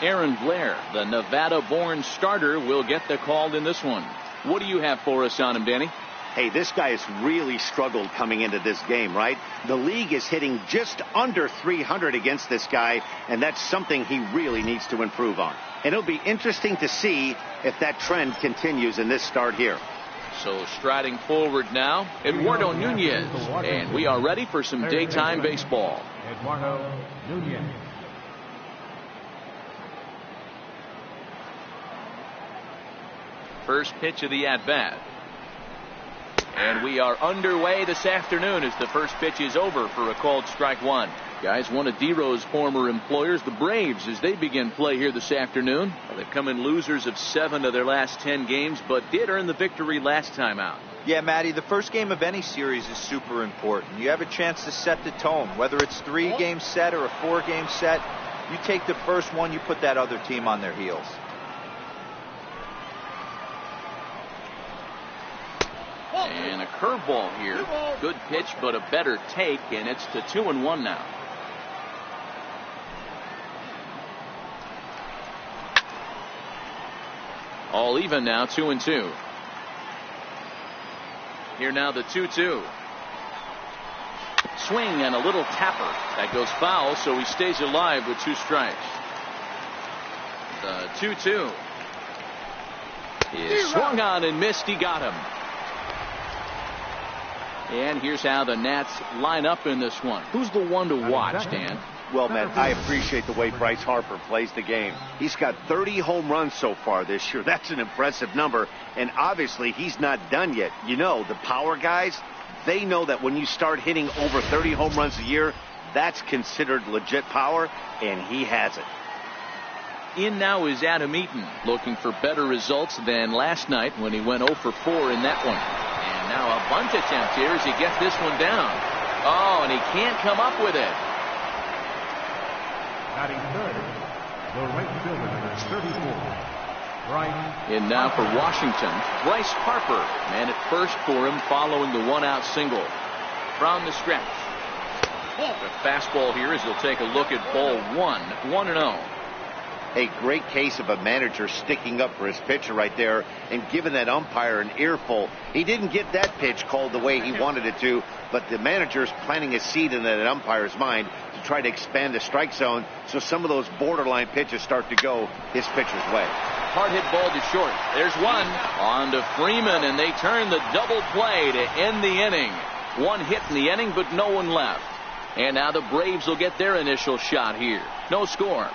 S1: Aaron Blair, the Nevada-born starter, will get the call in this one. What do you have for us on him, Danny?
S2: Hey, this guy has really struggled coming into this game, right? The league is hitting just under 300 against this guy, and that's something he really needs to improve on. And it'll be interesting to see if that trend continues in this start here.
S1: So striding forward now, Eduardo Nunez, and we are ready for some daytime baseball.
S4: Eduardo Nunez.
S1: First pitch of the at-bat. And we are underway this afternoon as the first pitch is over for a called strike one. Guys, one of D-Row's former employers, the Braves, as they begin play here this afternoon. Well, they've come in losers of 7 of their last 10 games, but did earn the victory last time out.
S3: Yeah, Matty, the first game of any series is super important. You have a chance to set the tone, whether it's 3-game set or a 4-game set. You take the first one, you put that other team on their heels.
S1: And a curveball here. Good pitch, but a better take, and it's to 2-1 now. All even now, 2-2. Here now the 2-2. Swing and a little tapper. That goes foul, so he stays alive with 2 strikes. The 2-2 is swung on and missed. He got him. And here's how the Nats line up in this one. Who's the one to watch, Dan?
S2: Well, Matt, I appreciate the way Bryce Harper plays the game. He's got 30 home runs so far this year. That's an impressive number. And obviously, he's not done yet. You know, the power guys, they know that when you start hitting over 30 home runs a year, that's considered legit power, and he has it.
S1: In now is Adam Eaton, looking for better results than last night when he went 0 for 4 in that one. And now a bunt attempt here as he gets this one down. Oh, and he can't come up with it.
S4: Batting third, the right fielder, number 34. Bryce.
S1: In now for Washington, Bryce Harper. Man at first for him following the 1-out single. From the stretch. The fastball here as he'll take a look at ball 1. 1-0.
S2: A great case of a manager sticking up for his pitcher right there and giving that umpire an earful. He didn't get that pitch called the way he wanted it to, but the manager's planting a seed in that umpire's mind to try to expand the strike zone so some of those borderline pitches start to go his pitcher's way.
S1: Hard hit ball to short. There's one. On to Freeman, and they turn the double play to end the inning. 1 hit in the inning, but no one left. And now the Braves will get their initial shot here. No score.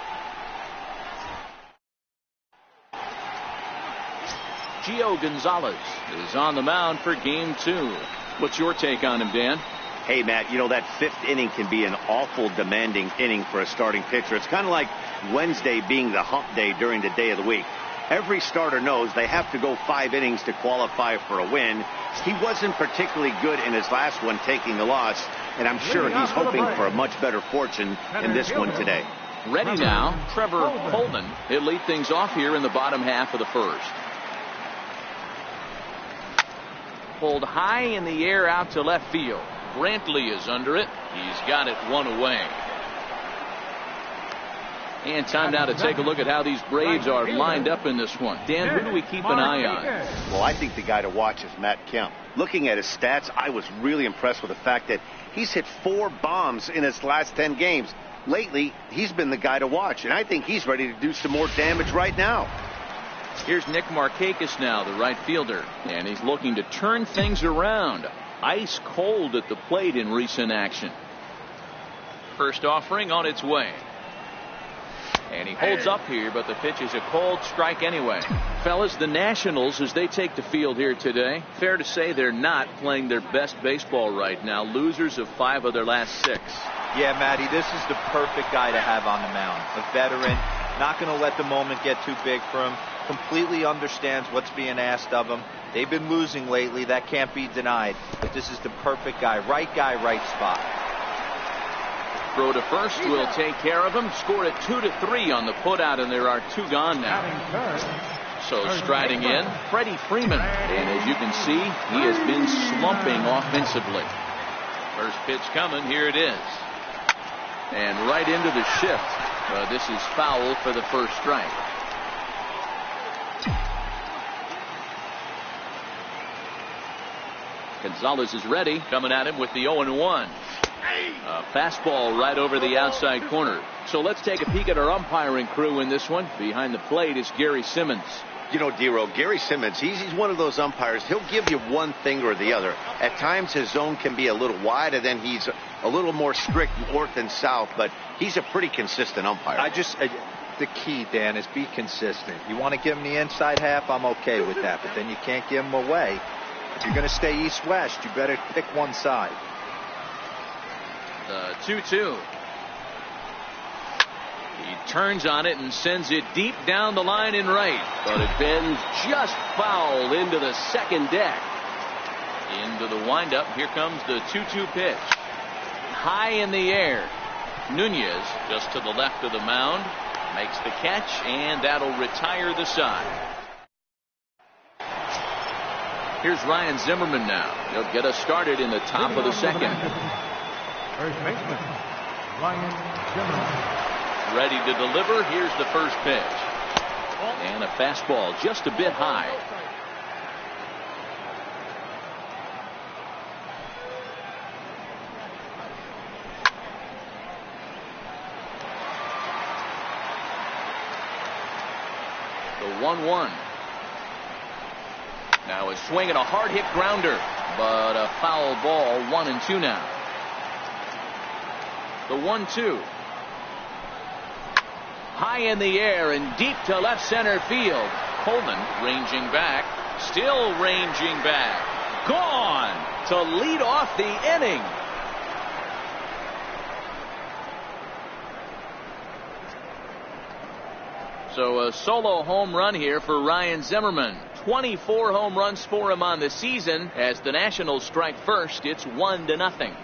S1: Gio Gonzalez is on the mound for game 2. What's your take on him, Dan?
S2: Hey, Matt, you know, that 5th inning can be an awful demanding inning for a starting pitcher. It's kind of like Wednesday being the hump day during the day of the week. Every starter knows they have to go 5 innings to qualify for a win. He wasn't particularly good in his last one, taking the loss, and I'm sure he's hoping for a much better fortune in this one today.
S1: Ready now, Trevor Coleman. He'll lead things off here in the bottom half of the first. Pulled high in the air out to left field. Brantley is under it. He's got it 1 away. And time now to take a look at how these Braves are lined up in this one. Dan, who do we keep an eye on?
S2: Well, I think the guy to watch is Matt Kemp. Looking at his stats, I was really impressed with the fact that he's hit 4 bombs in his last 10 games. Lately, he's been the guy to watch, and I think he's ready to do some more damage right now.
S1: Here's Nick Markakis now, the right fielder, and he's looking to turn things around. Ice cold at the plate in recent action. First offering on its way. And he holds up here, but the pitch is a cold strike anyway. Fellas, the Nationals, as they take the field here today, fair to say they're not playing their best baseball right now. Losers of 5 of their last 6.
S3: Yeah, Matty, this is the perfect guy to have on the mound. A veteran, not going to let the moment get too big for him. Completely understands what's being asked of him. They've been losing lately. That can't be denied. But this is the perfect guy, right spot.
S1: Throw to first will take care of him. Score at 2-3 on the putout, and there are 2 gone now. So striding in, Freddie Freeman. And as you can see, he has been slumping offensively. First pitch coming. Here it is. And right into the shift. This is foul for the first strike. Gonzalez is ready. Coming at him with the 0-1. A fastball right over the outside corner. So let's take a peek at our umpiring crew in this one. Behind the plate is Gary Simmons.
S2: You know, Dero, Gary Simmons, he's one of those umpires. He'll give you one thing or the other. At times his zone can be a little wide, and then he's a little more strict north and south, but he's a pretty consistent umpire.
S3: The key, Dan, is be consistent. You want to give him the inside half, I'm okay with that, but then you can't give him away. If you're going to stay east-west, you better pick one side.
S1: The 2-2. He turns on it and sends it deep down the line in right, but it bends just foul into the second deck. Into the windup. Here comes the 2-2 pitch. High in the air. Nunez just to the left of the mound makes the catch, and that'll retire the side. Here's Ryan Zimmerman now. He'll get us started in the top of the second.
S4: First baseman, Ryan Zimmerman.
S1: Ready to deliver. Here's the first pitch. And a fastball just a bit high. The 1-1. Now a swing and a hard hit grounder, but a foul ball. 1-2 now. The 1-2. High in the air and deep to left center field. Coleman ranging back, still ranging back. Gone to lead off the inning. So a solo home run here for Ryan Zimmerman. 24 home runs for him on the season. As the Nationals strike first, it's 1-0.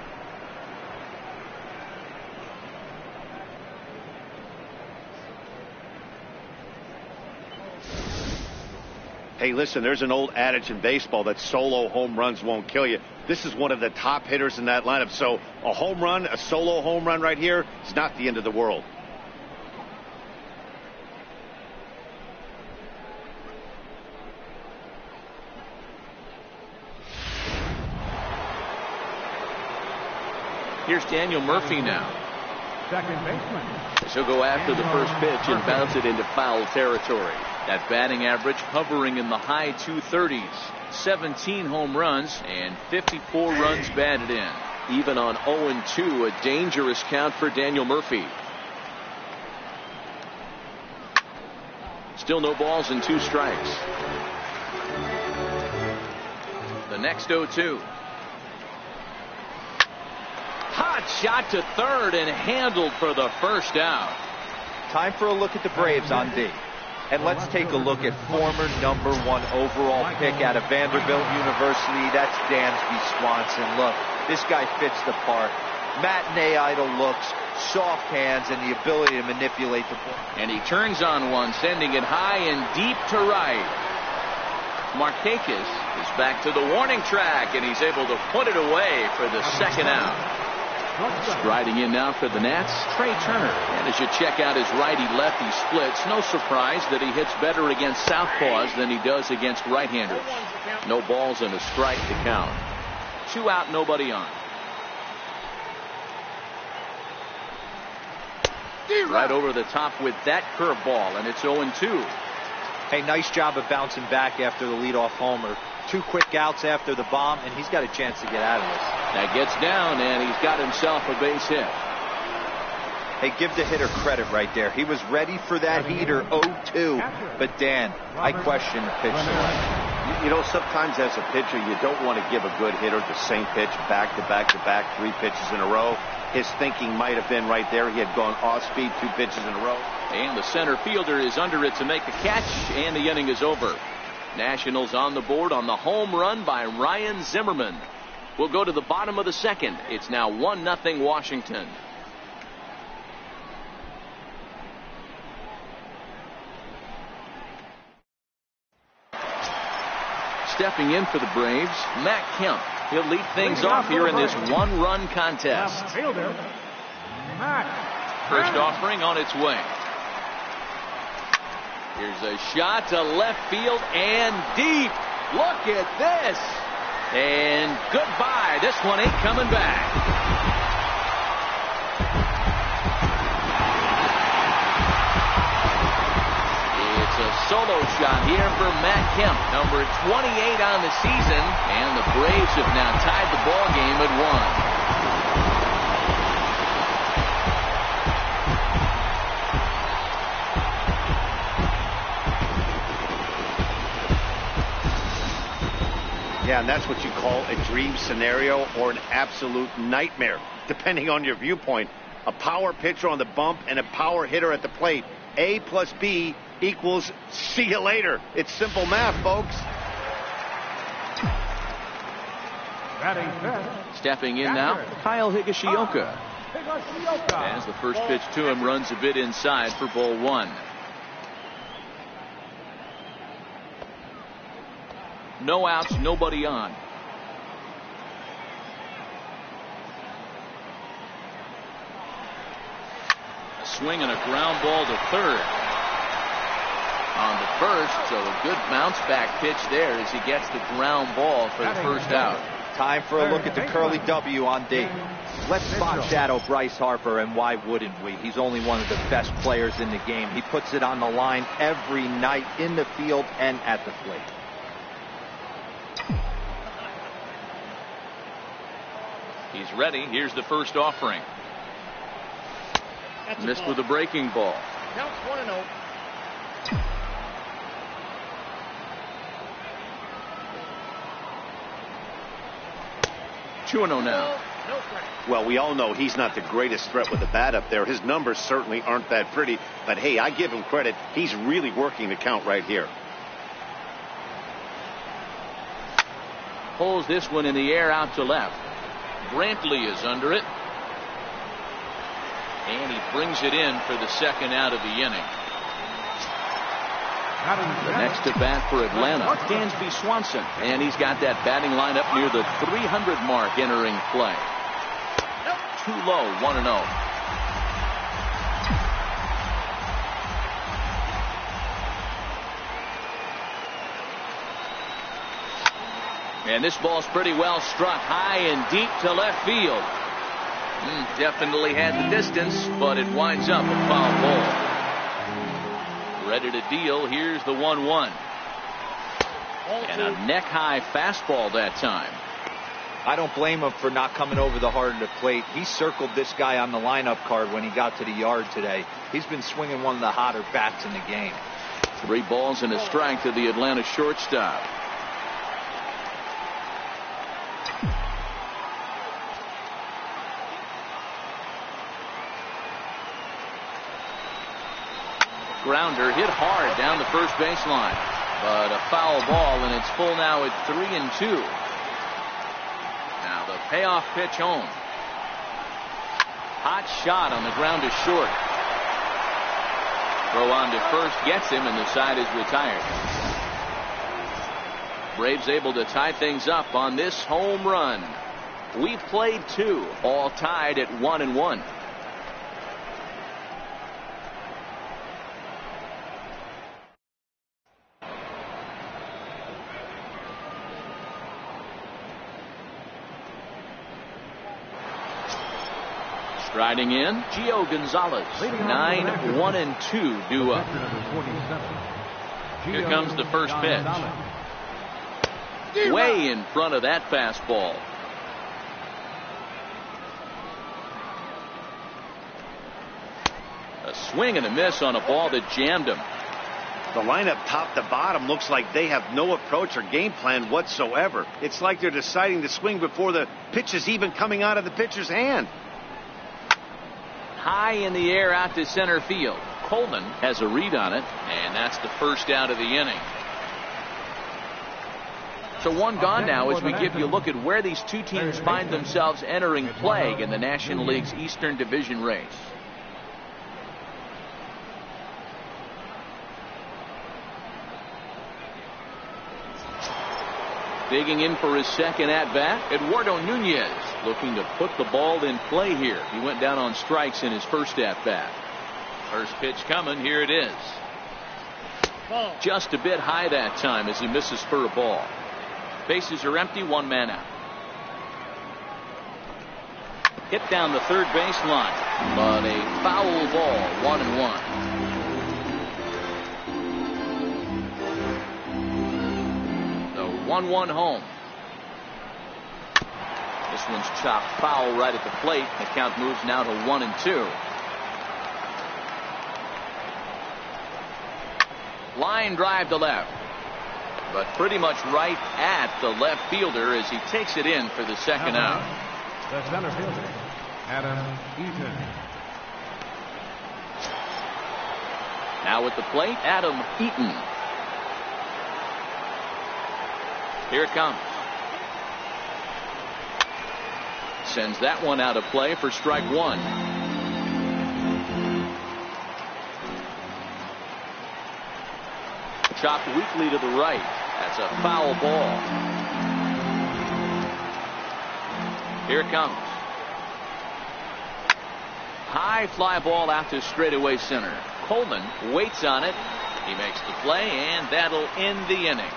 S2: Hey, listen, there's an old adage in baseball that solo home runs won't kill you. This is one of the top hitters in that lineup. So a home run, a solo home run right here is not the end of the world.
S1: Here's Daniel Murphy now.
S4: Second baseman.
S1: She'll go after the first pitch and bounce it into foul territory. That batting average hovering in the high 230s. 17 home runs and 54 runs batted in. Even on 0-2, a dangerous count for Daniel Murphy. Still no balls and 2 strikes. The next 0-2. Hot shot to third and handled for the first out.
S3: Time for a look at the Braves on D. And let's take a look at former #1 overall pick out of Vanderbilt University. That's Dansby Swanson. Look, this guy fits the part. Matinee idol looks, soft hands, and the ability to manipulate the ball.
S1: And he turns on one, sending it high and deep to right. Markakis is back to the warning track, and he's able to put it away for the second out. Striding in now for the Nats, Trey Turner. And as you check out his righty-lefty splits, no surprise that he hits better against southpaws than he does against right-handers. No balls and a strike to count. 2 out, nobody on. Right over the top with that curveball, and it's 0-2.
S3: Hey, nice job of bouncing back after the leadoff homer. 2 quick outs after the bomb, and he's got a chance to get out of this.
S1: That gets down, and he's got himself a base hit.
S3: Hey, give the hitter credit right there. He was ready for that heater, 0-2. But, Dan, I question the pitch select.
S2: You know, sometimes as a pitcher, you don't want to give a good hitter the same pitch back to back to back, 3 pitches in a row. His thinking might have been right there. He had gone off speed 2 pitches in a row.
S1: And the center fielder is under it to make the catch, and the inning is over. Nationals on the board on the home run by Ryan Zimmerman. We'll go to the bottom of the second. It's now 1-0 Washington. Stepping in for the Braves, Matt Kemp. He'll lead things off here in this 1-run contest. First offering on its way. Here's a shot to left field and deep. Look at this. And goodbye. This one ain't coming back. It's a solo shot here for Matt Kemp, number 28 on the season, and the Braves have now tied the ball game at 1.
S2: Yeah, and that's what you call a dream scenario or an absolute nightmare, depending on your viewpoint. A power pitcher on the bump and a power hitter at the plate. A plus B equals see you later. It's simple math, folks.
S1: Stepping in now, Kyle Higashioka. As the first pitch to him runs a bit inside for ball 1. No outs, nobody on. A swing and a ground ball to third. On the first, so a good bounce back pitch there as he gets the ground ball for the first out.
S3: Time for a look at the curly W on D. Let's spot shadow Bryce Harper, and why wouldn't we? He's only one of the best players in the game. He puts it on the line every night in the field and at the plate.
S1: He's ready. Here's the first offering. Missed with a breaking ball.
S5: Counts 1-0.
S1: 2-0 now.
S2: Well, we all know he's not the greatest threat with the bat up there. His numbers certainly aren't that pretty. But, hey, I give him credit. He's really working the count right here.
S1: Pulls this one in the air out to left. Brantley is under it. And he brings it in for the second out of the inning. The next to bat for Atlanta, Dansby Swanson. And he's got that batting line up near the 300 mark entering play. Too low, 1-0. And this ball's pretty well struck high and deep to left field. Definitely had the distance, but it winds up a foul ball. Ready to deal. Here's the 1-1. And a neck-high fastball that time.
S3: I don't blame him for not coming over the heart of the plate. He circled this guy on the lineup card when he got to the yard today. He's been swinging one of the hotter bats in the game.
S1: 3 balls and a strike to the Atlanta shortstop. Grounder hit hard down the first baseline, but a foul ball, and it's full now at 3-2. Now the payoff pitch home. Hot shot on the ground to short. Throw on to first gets him, and the side is retired. Braves able to tie things up on this home run. We've played 2, all tied at 1-1. Striding in, Gio Gonzalez. 9-1-2 due up. Here comes the first pitch. Way in front of that fastball. A swing and a miss on a ball that jammed him.
S2: The lineup top to bottom looks like they have no approach or game plan whatsoever. It's like they're deciding to swing before the pitch is even coming out of the pitcher's hand.
S1: High in the air out to center field. Coleman has a read on it, and that's the first out of the inning. So 1 gone now as we give you a look at where these 2 teams find themselves entering play in the National League's Eastern Division race. Digging in for his second at-bat, Eduardo Nunez, looking to put the ball in play here. He went down on strikes in his first at-bat. First pitch coming. Here it is.
S5: Ball.
S1: Just a bit high that time as he misses for a ball. Bases are empty, 1 man out. Hit down the third baseline, but a foul ball, 1-1. The 1-1 home. This one's chopped foul right at the plate. The count moves now to 1-2. Line drive to left, but pretty much right at the left fielder as he takes it in for the second out.
S4: The center fielder, Adam Eaton.
S1: Now at the plate, Adam Eaton. Here it comes. Sends that one out of play for strike 1. Chopped weakly to the right. That's a foul ball. Here it comes. High fly ball out to straightaway center. Coleman waits on it. He makes the play, and that'll end the inning.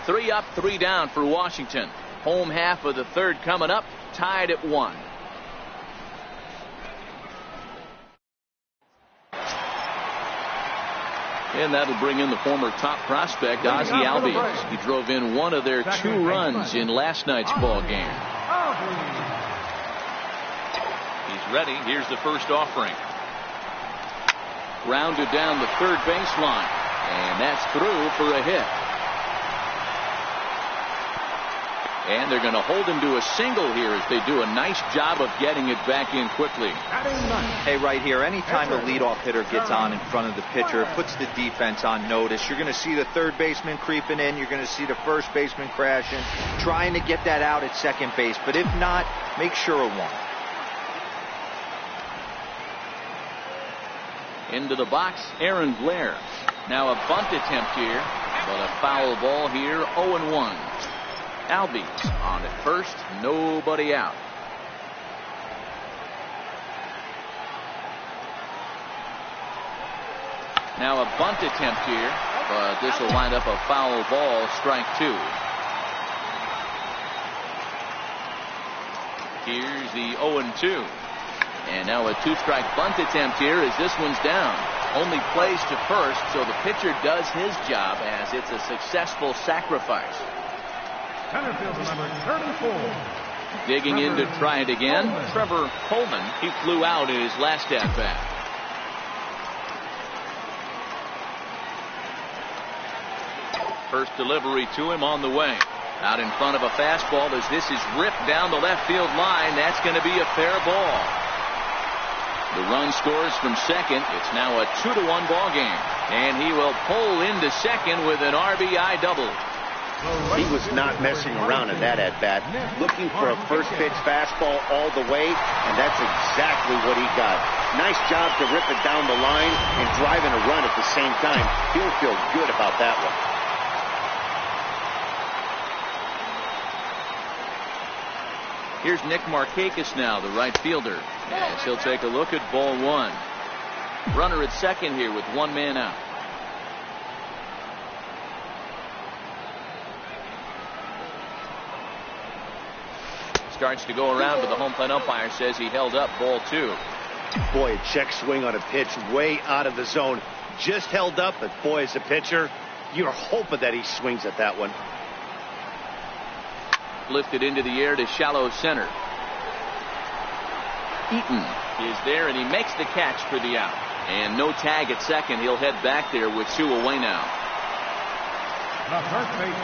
S1: 3 up, 3 down for Washington. Home half of the third coming up, tied at 1. And that'll bring in the former top prospect, Ozzie Albies. He drove in one of their 2 runs in last night's ball game. He's ready. Here's the first offering. Grounded down the third baseline. And that's through for a hit. And they're going to hold him to a single here as they do a nice job of getting it back in quickly.
S3: Hey, right here, anytime the leadoff hitter gets on in front of the pitcher, it puts the defense on notice. You're going to see the third baseman creeping in. You're going to see the first baseman crashing, trying to get that out at second base. But if not, make sure of one.
S1: Into the box, Aaron Blair. Now a bunt attempt here, but a foul ball here, 0-1. Albies on at first, nobody out. Now a bunt attempt here, but this will wind up a foul ball, strike 2. Here's the 0-2. And now a 2-strike bunt attempt here as this one's down. Only plays to first, so the pitcher does his job as it's a successful sacrifice.
S4: Center fielder number 34.
S1: Digging in to try it again, Trevor Coleman. He flew out in his last at-bat. First delivery to him on the way. Out in front of a fastball as this is ripped down the left field line. That's going to be a fair ball. The run scores from second. It's now a 2-1 ball game. And he will pull into second with an RBI double.
S2: He was not messing around in that at-bat. Looking for a first pitch fastball all the way, and that's exactly what he got. Nice job to rip it down the line and drive in a run at the same time. He'll feel good about that one.
S1: Here's Nick Markakis now, the right fielder, as he'll take a look at ball 1. Runner at second here with 1 man out. Starts to go around, but the home plate umpire says he held up ball 2.
S2: Boy, a check swing on a pitch way out of the zone. Just held up, but boy, as a pitcher, you're hoping that he swings at that one.
S1: Lifted into the air to shallow center. Eaton is there, and he makes the catch for the out. And no tag at second. He'll head back there with 2 away now.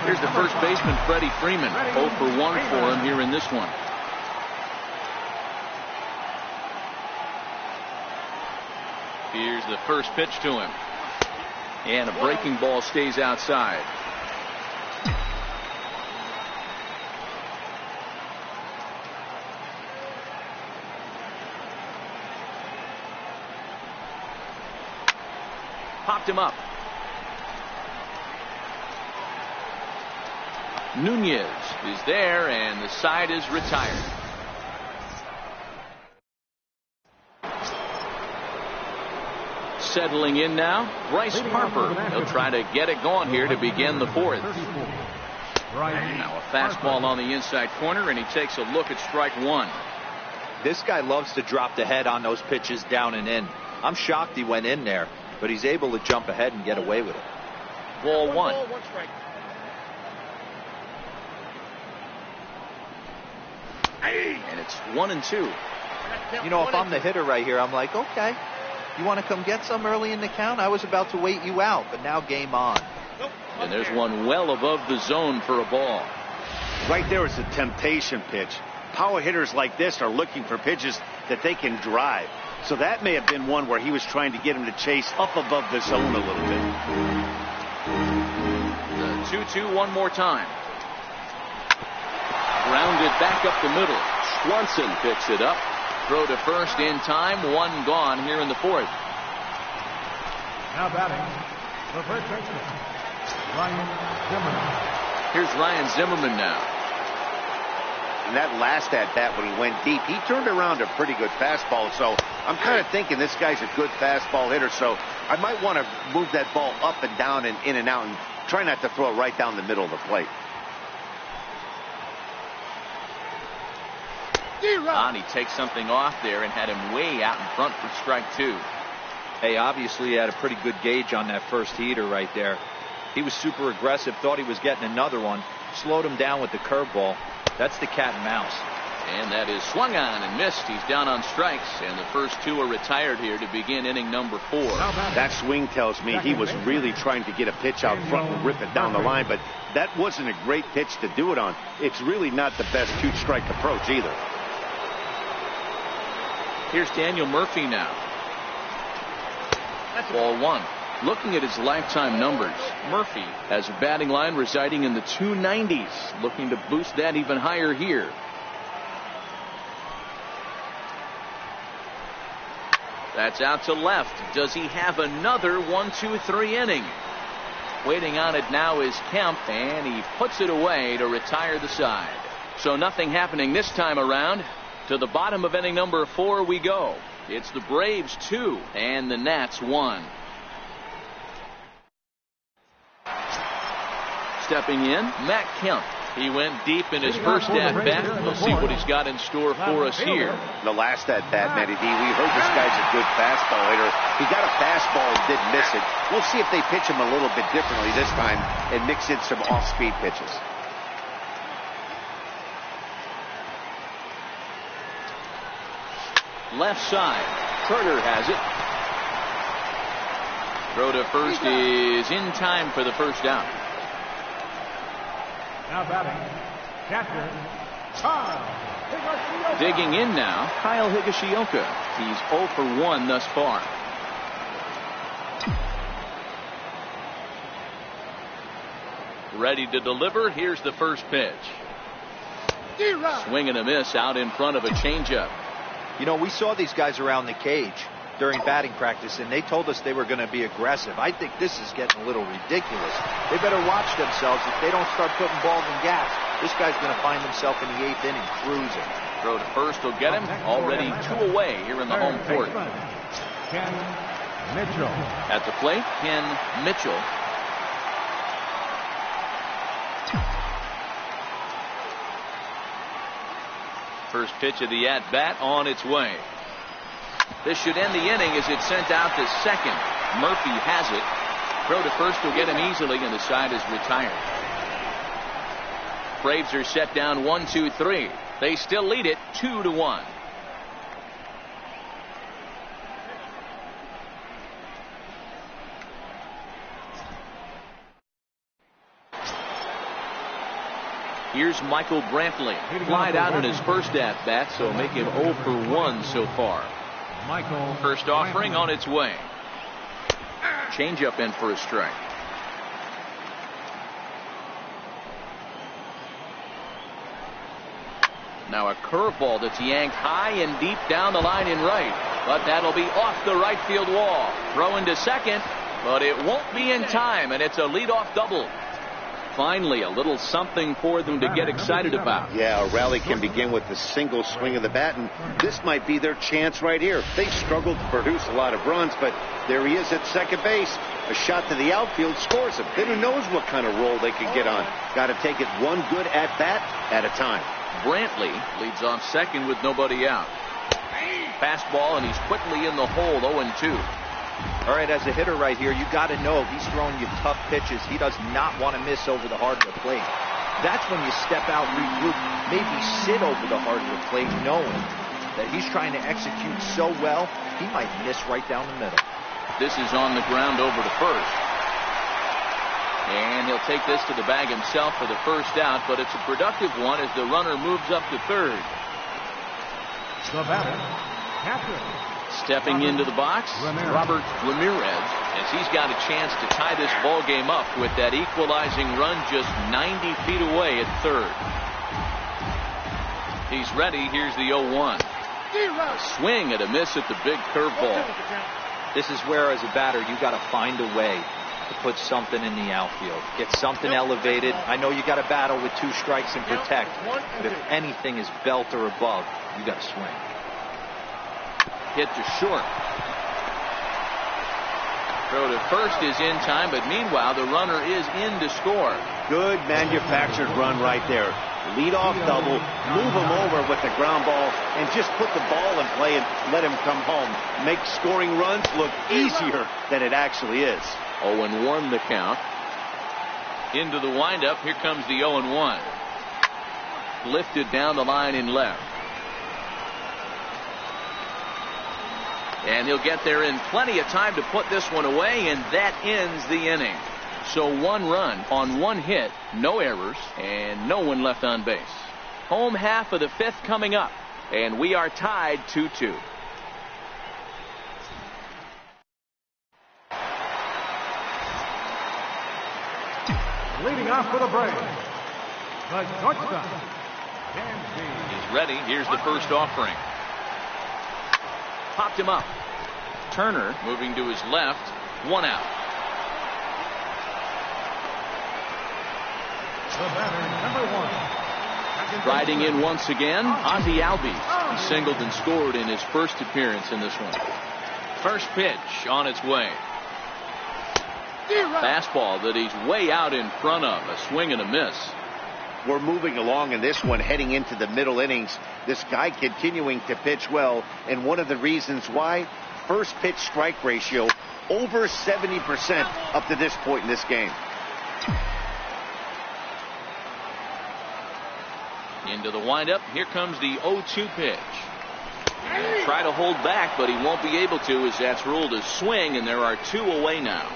S1: Here's the first baseman, Freddie Freeman. 0 for 1 for him here in this one. Here's the first pitch to him. And a breaking ball stays outside. Popped him up. Nunez is there, and the side is retired. Settling in now, Bryce Harper. He'll try to get it going here to begin the 4th. Now a fastball on the inside corner, and he takes a look at strike 1.
S3: This guy loves to drop the head on those pitches down and in. I'm shocked he went in there, but he's able to jump ahead and get away with it.
S1: Ball 1. And it's 1-2.
S3: You know, if I'm the hitter right here, I'm like, okay, you want to come get some early in the count? I was about to wait you out, but now game on.
S1: And there's one well above the zone for a ball.
S2: Right there is a temptation pitch. Power hitters like this are looking for pitches that they can drive. So that may have been one where he was trying to get him to chase up above the zone a little bit.
S1: The 2-2 one more time. Grounded back up the middle. Swanson picks it up. Throw to first in time. 1 gone here in the 4th.
S4: Now batting, the first baseman, Ryan Zimmerman.
S1: Here's Ryan Zimmerman now.
S2: And that last at bat when he went deep, he turned around a pretty good fastball. So I'm kind of thinking this guy's a good fastball hitter. So I might want to move that ball up and down and in and out and try not to throw it right down the middle of the plate.
S1: He takes something off there and had him way out in front for strike 2.
S3: Hey, obviously he had a pretty good gauge on that first heater right there. He was super aggressive, thought he was getting another one, slowed him down with the curveball. That's the cat and mouse.
S1: And that is swung on and missed. He's down on strikes, and the first 2 are retired here to begin inning number 4.
S2: That swing tells me he was really trying to get a pitch out front and rip it down the line, but that wasn't a great pitch to do it on. It's really not the best 2-strike approach either.
S1: Here's Daniel Murphy now. Ball 1. Looking at his lifetime numbers, Murphy has a batting line residing in the 290s. Looking to boost that even higher here. That's out to left. Does he have another 1-2-3 inning? Waiting on it now is Kemp, and he puts it away to retire the side. So nothing happening this time around. To the bottom of inning number 4 we go. It's the Braves 2 and the Nats 1. Stepping in, Matt Kemp. He went deep in his first at-bat. We'll see what he's got in store for us here.
S2: The last at-bat, Matty D, we heard this guy's a good fastball hitter. He got a fastball and didn't miss it. We'll see if they pitch him a little bit differently this time and mix in some off-speed pitches.
S1: Left side. Carter has it. Throw to first is in time for the first down.
S4: Now batting, catcher, Kyle.
S1: Digging in now, Kyle Higashioka. He's 0 for 1 thus far. Ready to deliver. Here's the first pitch. Swing and a miss out in front of a changeup.
S3: You know, we saw these guys around the cage during batting practice, and they told us they were going to be aggressive. I think this is getting a little ridiculous. They better watch themselves. If they don't start putting balls in gas, this guy's going to find himself in the 8th inning cruising.
S1: Throw to first will get him. Already 2 away here in the home court.
S4: Ken Mitchell.
S1: At the plate, Ken Mitchell. First pitch of the at-bat on its way. This should end the inning as it's sent out to second. Murphy has it. Throw to first will get him easily, and the side is retired. Braves are set down 1-2-3. They still lead it 2-1. Here's Michael Brantley. Flied out in his first at-bat, so make him 0 for 1 so far.
S4: Michael.
S1: First offering on its way. Changeup in for a strike. Now a curveball that's yanked high and deep down the line in right. But that'll be off the right field wall. Throw into second, but it won't be in time, and it's a leadoff double. Finally, a little something for them to get excited about.
S2: Yeah, a rally can begin with a single swing of the bat, and this might be their chance right here. They struggled to produce a lot of runs, but there he is at second base. A shot to the outfield scores him. Then who knows what kind of role they could get on. Got to take it one good at-bat at a time.
S1: Brantley leads off second with nobody out. Fastball, and he's quickly in the hole, 0-2.
S3: All right, as a hitter right here, you got to know if he's throwing you tough pitches, he does not want to miss over the heart of the plate. That's when you step out, regroup, maybe sit over the heart of the plate, knowing that he's trying to execute so well, he might miss right down the middle.
S1: This is on the ground over to first. And he'll take this to the bag himself for the first out, but it's a productive one as the runner moves up to third.
S4: The batter, catcher.
S1: Stepping into the box, Robert Ramirez, as he's got a chance to tie this ball game up with that equalizing run just 90 feet away at third. He's ready. Here's the 0-1. A swing and a miss at the big curveball.
S3: This is where, as a batter, you got to find a way. have to put something in the outfield. Get something elevated. I know you got to battle with 2 strikes and protect, but if anything is belt or above, you got to swing.
S1: Hit to short. Throw to first is in time, but meanwhile the runner is in to score.
S2: Good manufactured run right there. Lead-off double, move him over with the ground ball, and just put the ball in play and let him come home. Make scoring runs look easier than it actually is.
S1: 0-1 the count. Into the windup. Here comes the 0-1. Lifted down the line in left. And he'll get there in plenty of time to put this one away, and that ends the inning. So 1 run on 1 hit, no errors, and no one left on base. Home half of the 5th coming up, and we are tied 2-2.
S4: Leading off for the Braves, the shortstop,
S1: He's ready. Here's the first offering. Popped him up. Turner moving to his left. 1 out.
S4: the batter, number 1.
S1: Riding in once again, Ozzie Albies. He singled and scored in his first appearance in this one. First pitch on its way. Fastball that he's way out in front of. A swing and a miss.
S2: We're moving along in this one, heading into the middle innings. This guy continuing to pitch well, and one of the reasons why, first pitch strike ratio over 70% up to this point in this game.
S1: Into the windup. Here comes the 0-2 pitch. Try to hold back, but he won't be able to, as that's ruled a swing, and there are 2 away now.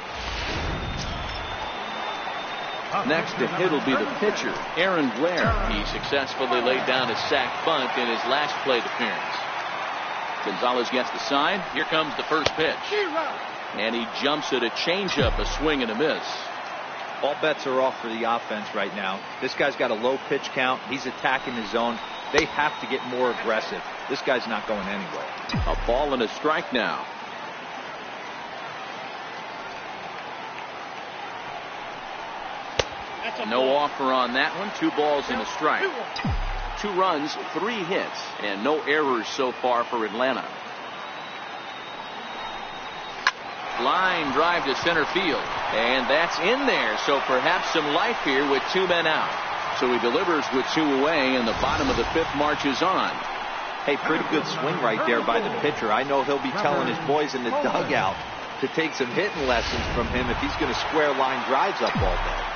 S1: Next to hit will be the pitcher, Aaron Blair. He successfully laid down a sac bunt in his last plate appearance. Gonzalez gets the sign. Here comes the first pitch. And he jumps at a changeup, a swing and a miss.
S3: All bets are off for the offense right now. This guy's got a low pitch count. He's attacking the zone. They have to get more aggressive. This guy's not going anywhere.
S1: A ball and a strike now. No offer on that one. 2 balls and a strike. 2 runs, 3 hits, and no errors so far for Atlanta. Line drive to center field, and that's in there. So perhaps some life here with 2 men out. So he delivers with 2 away, and the bottom of the 5th marches on.
S3: Hey, pretty good swing right there by the pitcher. I know he'll be telling his boys in the dugout to take some hitting lessons from him if he's going to square line drives up all day.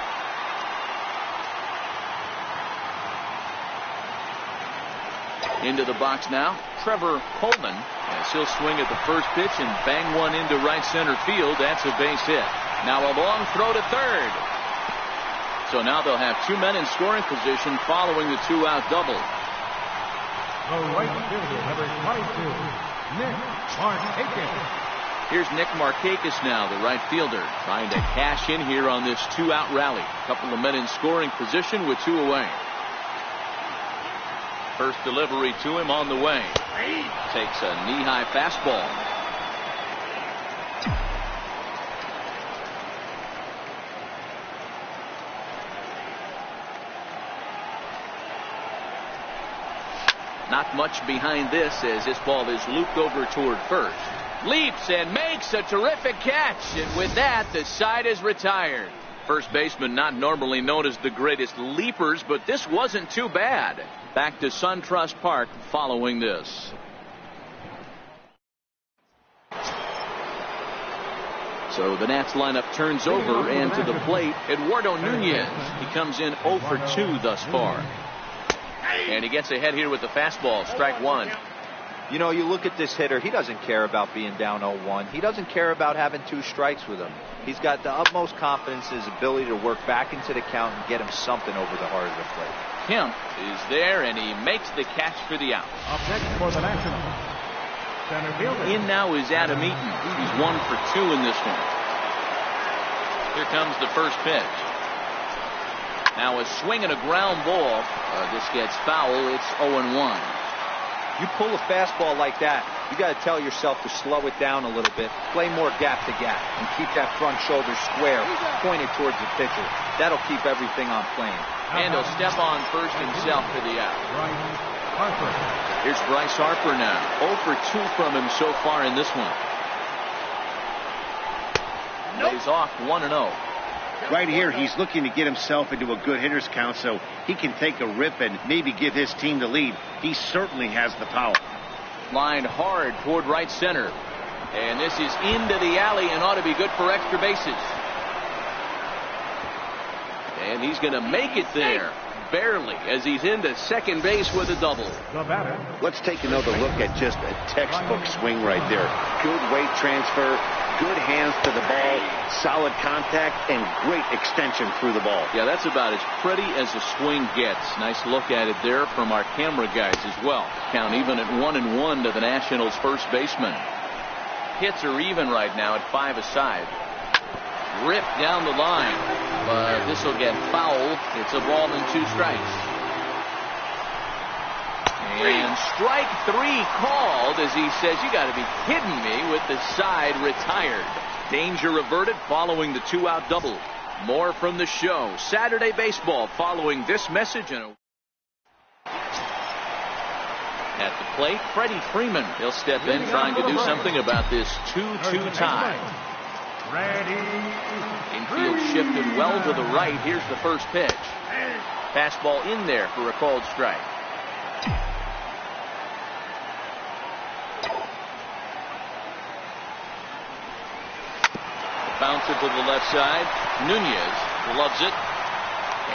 S1: Into the box now, Trevor Coleman, as he'll swing at the first pitch and bang one into right center field. That's a base hit. Now a long throw to third. So now they'll have 2 men in scoring position following the 2-out double.
S4: The right fielder, number 22, Nick Markakis.
S1: Here's Nick Markakis now, the right fielder, trying to cash in here on this 2-out rally. A couple of men in scoring position with 2 away. First delivery to him on the way. Takes a knee-high fastball. Not much behind this as this ball is looped over toward first. Leaps and makes a terrific catch, and with that the side is retired. First baseman not normally known as the greatest leapers, but this wasn't too bad. Back to SunTrust Park following this. So the Nats lineup turns over, and to the plate, Eduardo Nunez. He comes in 0 for 2 thus far. And he gets ahead here with the fastball, strike 1.
S3: You know, you look at this hitter, he doesn't care about being down 0-1. He doesn't care about having 2 strikes with him. He's got the utmost confidence in his ability to work back into the count and get him something over the heart of the plate.
S1: Kemp is there, and he makes the catch for the out.
S4: Up next for the Nationals, center fielder.
S1: In now is Adam Eaton. He's 1 for 2 in this one. Here comes the first pitch. Now a swing and a ground ball. This gets foul. It's 0-1.
S3: You pull a fastball like that, You got to tell yourself to slow it down a little bit, play more gap to gap, and keep that front shoulder square, pointed towards the pitcher. That'll keep everything on plane.
S1: And he'll step on first himself for the out. Here's Bryce Harper now. 0 for 2 from him so far in this one. Lays off 1-0.
S2: Right here, he's looking to get himself into a good hitter's count so he can take a rip and maybe give his team the lead. He certainly has the power.
S1: Lined hard toward right center. And this is into the alley and ought to be good for extra bases. And he's going to make it there. Barely, as he's into second base with a double.
S2: Let's take another look at just a textbook swing right there. Good weight transfer, good hands to the ball, solid contact, and great extension through the ball.
S1: Yeah, that's about as pretty as a swing gets. Nice look at it there from our camera guys as well. Count even at 1-1 to the Nationals' first baseman. Hits are even right now at 5 aside. Ripped down the line, but this will get foul. It's a ball and 2 strikes. And strike 3 called as he says, you got to be kidding me, with the side retired. Danger averted following the 2-out double. More from the show. Saturday baseball following this message. At the plate, Freddie Freeman. He'll step in trying to do something about this 2-2 tie. Infield shifted well to the right. Here's the first pitch. Fastball in there for a called strike. Bouncer to the left side. Nunez loves it.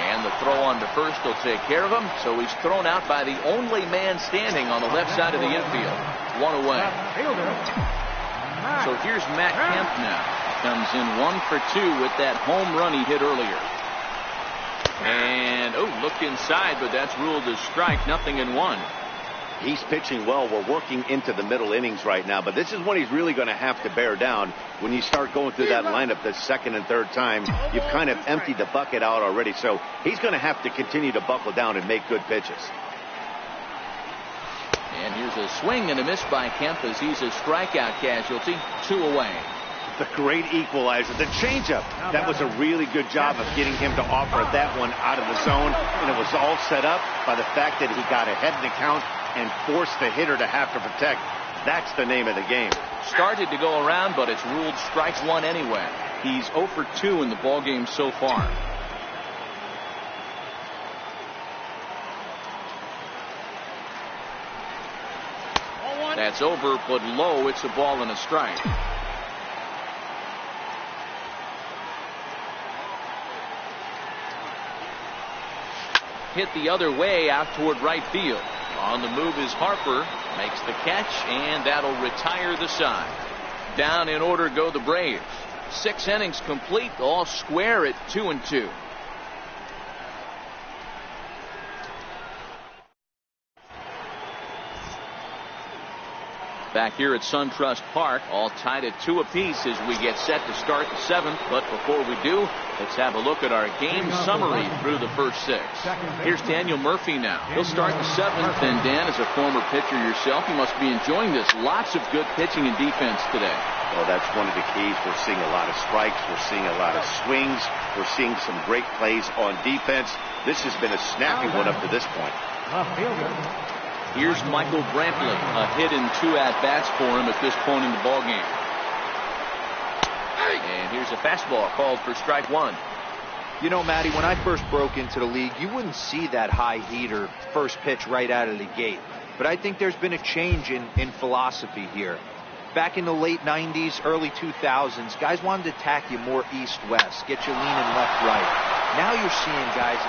S1: And the throw on to first will take care of him. So he's thrown out by the only man standing on the left side of the infield. 1 away. So here's Matt Kemp now. Comes in 1 for 2 with that home run he hit earlier. And, looked inside, but that's ruled as strike. 0-1.
S2: He's pitching well. We're working into the middle innings right now, but this is when he's really going to have to bear down. When you start going through that lineup the second and third time, you've kind of emptied the bucket out already. So he's going to have to continue to buckle down and make good pitches.
S1: And here's a swing and a miss by Kemp as he's a strikeout casualty. 2 away.
S2: The great equalizer, the changeup. That was a really good job of getting him to offer that one out of the zone. And it was all set up by the fact that he got ahead in the count and forced the hitter to have to protect. That's the name of the game.
S1: Started to go around, but it's ruled strike 1 anyway. He's 0 for 2 in the ballgame so far. That's over, but low. It's a ball and a strike. Hit the other way out toward right field. On the move is Harper. Makes the catch, and that'll retire the side. Down in order go the Braves. 6 innings complete, all square at 2-2. Back here at SunTrust Park, all tied at 2 apiece as we get set to start the 7th. But before we do, let's have a look at our game summary through the first 6. Here's Daniel Murphy now. He'll start the 7th. And Dan, as a former pitcher yourself, you must be enjoying this. Lots of good pitching and defense today.
S2: Well, that's one of the keys. We're seeing a lot of strikes. We're seeing a lot of swings. We're seeing some great plays on defense. This has been a snappy one up to this point.
S1: Here's Michael Brantley, a hit in 2 at-bats for him at this point in the ballgame. And here's a fastball called for strike 1.
S3: You know, Matty, when I first broke into the league, you wouldn't see that high heater first pitch right out of the gate. But I think there's been a change in philosophy here. Back in the late 90s, early 2000s, guys wanted to attack you more east-west, get you leaning left-right. Now you're seeing guys...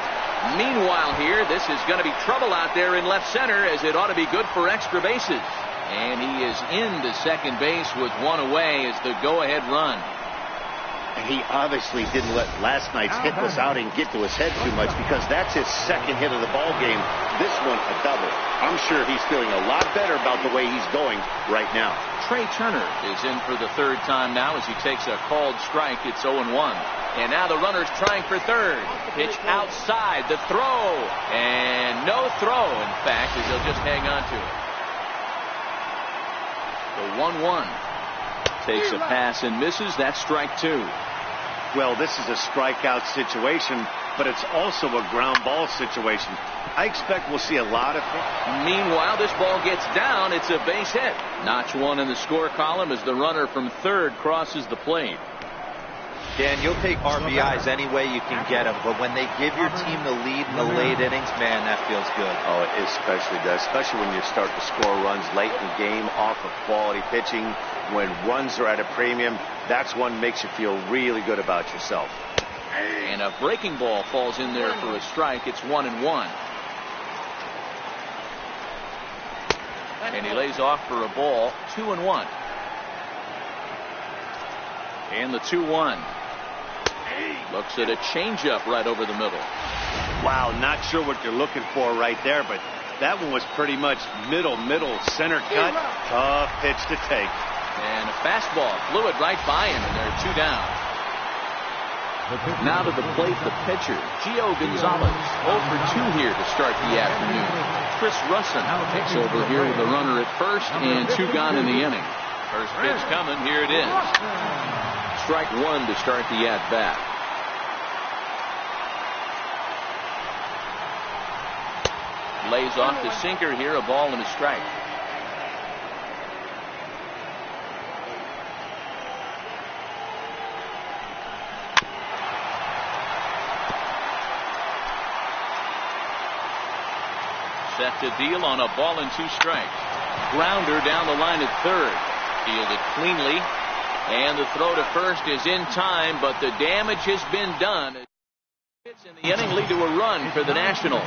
S1: Meanwhile here, this is going to be trouble out there in left center, as it ought to be good for extra bases. And he is into second base with 1 away as the go-ahead run.
S2: And he obviously didn't let last night's hitless outing get to his head too much, because that's his second hit of the ball game. This one a double. I'm sure he's feeling a lot better about the way he's going right now.
S1: Trey Turner is in for the 3rd time now as he takes a called strike. It's 0-1. And now the runner's trying for 3rd. Pitch outside, the throw. And no throw, in fact, as he'll just hang on to it. The 1-1. Takes a pass and misses. That's strike 2.
S2: Well, this is a strikeout situation, but it's also a ground ball situation. I expect we'll see a lot of it.
S1: Meanwhile, this ball gets down. It's a base hit. Notch 1 in the score column as the runner from third crosses the plate.
S3: Dan, you'll take RBIs any way you can get them, but when they give your team the lead in the late innings, man, that feels good.
S2: Oh, it especially does, especially when you start to score runs late in the game off of quality pitching. When runs are at a premium, that's one makes you feel really good about yourself.
S1: And a breaking ball falls in there for a strike. It's 1-1. And he lays off for a ball. 2-1. And the 2-1. Looks at a changeup right over the middle.
S2: Wow, not sure what you're looking for right there, but that one was pretty much middle, center cut. Tough pitch to take.
S1: And a fastball flew it right by him, and there are 2 down. Now to the plate, the pitcher, Gio Gonzalez. 0 for 2 here to start the afternoon. Chris Russin takes over here with a runner at first and 2 gone in the inning. First pitch coming. Here it is. Strike 1 to start the at-bat. Lays off the sinker here, a ball and a strike. Set to deal on a ball and 2 strikes. Grounder down the line at third. Fielded cleanly. And the throw to first is in time, but the damage has been done. Hits in the inning lead to a run for the Nationals.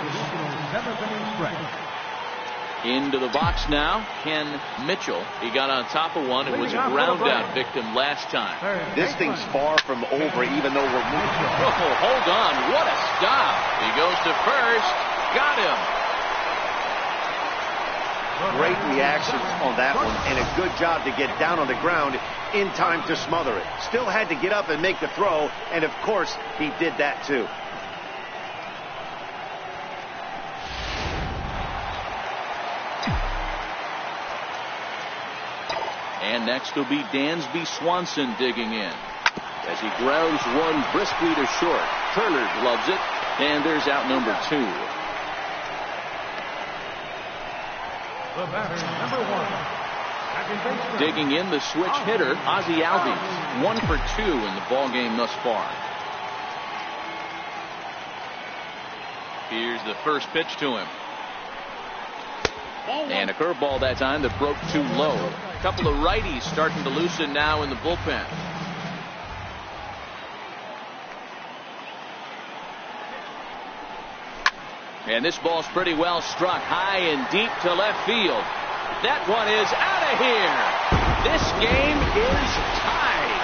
S1: Into the box now, Ken Mitchell. He got on top of one. It was a ground out victim last time.
S2: This thing's far from over, even though we're moving.
S1: Oh, hold on. What a stop. He goes to first. Got him.
S2: Great reactions on that one, and a good job to get down on the ground in time to smother it. Still had to get up and make the throw, and of course he did that too.
S1: And next will be Dansby Swanson digging in as he grounds one briskly to short. Turner gloves it, and there's out number 2.
S4: The batter, number 1.
S1: Digging in the switch hitter, Ozzie Albies. 1 for 2 in the ball game thus far. Here's the first pitch to him. And a curveball that time that broke too low. A couple of righties starting to loosen now in the bullpen. And this ball's pretty well struck high and deep to left field. That one is out of here. This game is tied.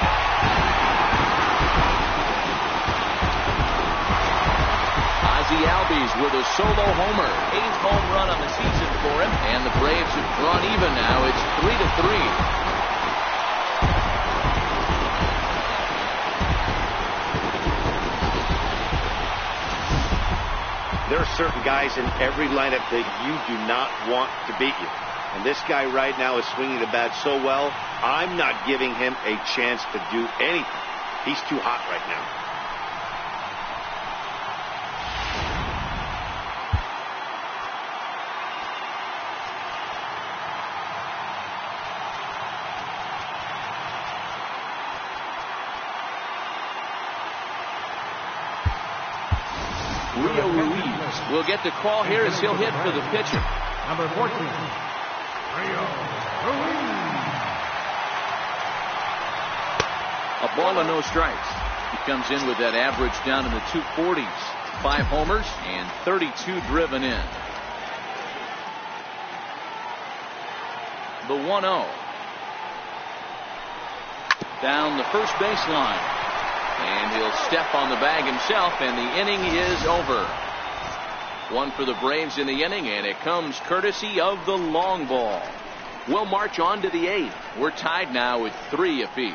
S1: Ozzie Albies with a solo homer. 8th home run on the season for him. And the Braves have drawn even now. It's 3-3.
S2: There are certain guys in every lineup that you do not want to beat you. And this guy right now is swinging the bat so well, I'm not giving him a chance to do anything. He's too hot right now.
S1: Rio Ruiz will get the call here as he'll hit for the pitcher.
S4: Number 14, Rio Ruiz.
S1: A ball and no strikes. He comes in with that average down in the 240s. 5 homers and 32 driven in. The 1-0. Down the first baseline. And he'll step on the bag himself, and the inning is over. 1 for the Braves in the inning, and it comes courtesy of the long ball. We'll march on to the 8th. We're tied now with 3 apiece.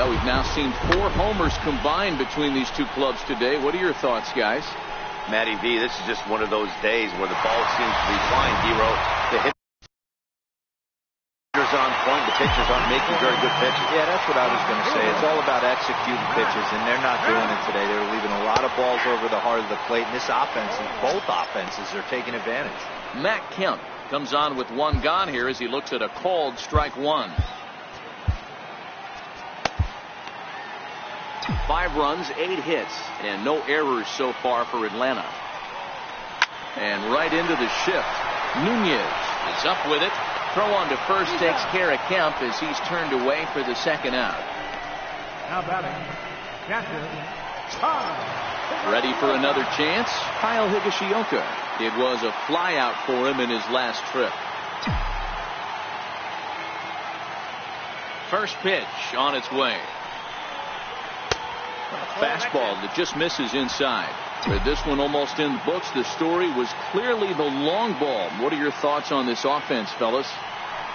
S1: Well, we've now seen 4 homers combined between these two clubs today. What are your thoughts, guys?
S2: Matty V, this is just one of those days where the ball seems to be flying, Dero. The hitters on point, the pitchers aren't making very good pitches.
S3: Yeah, that's what I was going to say. It's all about executing pitches, and they're not doing it today. They're leaving a lot of balls over the heart of the plate, and this offense, both offenses are taking advantage.
S1: Matt Kemp comes on with 1 gone here as he looks at a called strike 1. 5 runs, 8 hits, and no errors so far for Atlanta. And right into the shift. Nunez is up with it. Throw on to first takes care of Kemp as he's turned away for the second out.
S4: Now batting, catcher, Kyle.
S1: Ready for another chance? Kyle Higashioka. It was a flyout for him in his last trip. First pitch on its way. A fastball that just misses inside. With this one almost in the books, the story was clearly the long ball. What are your thoughts on this offense, fellas?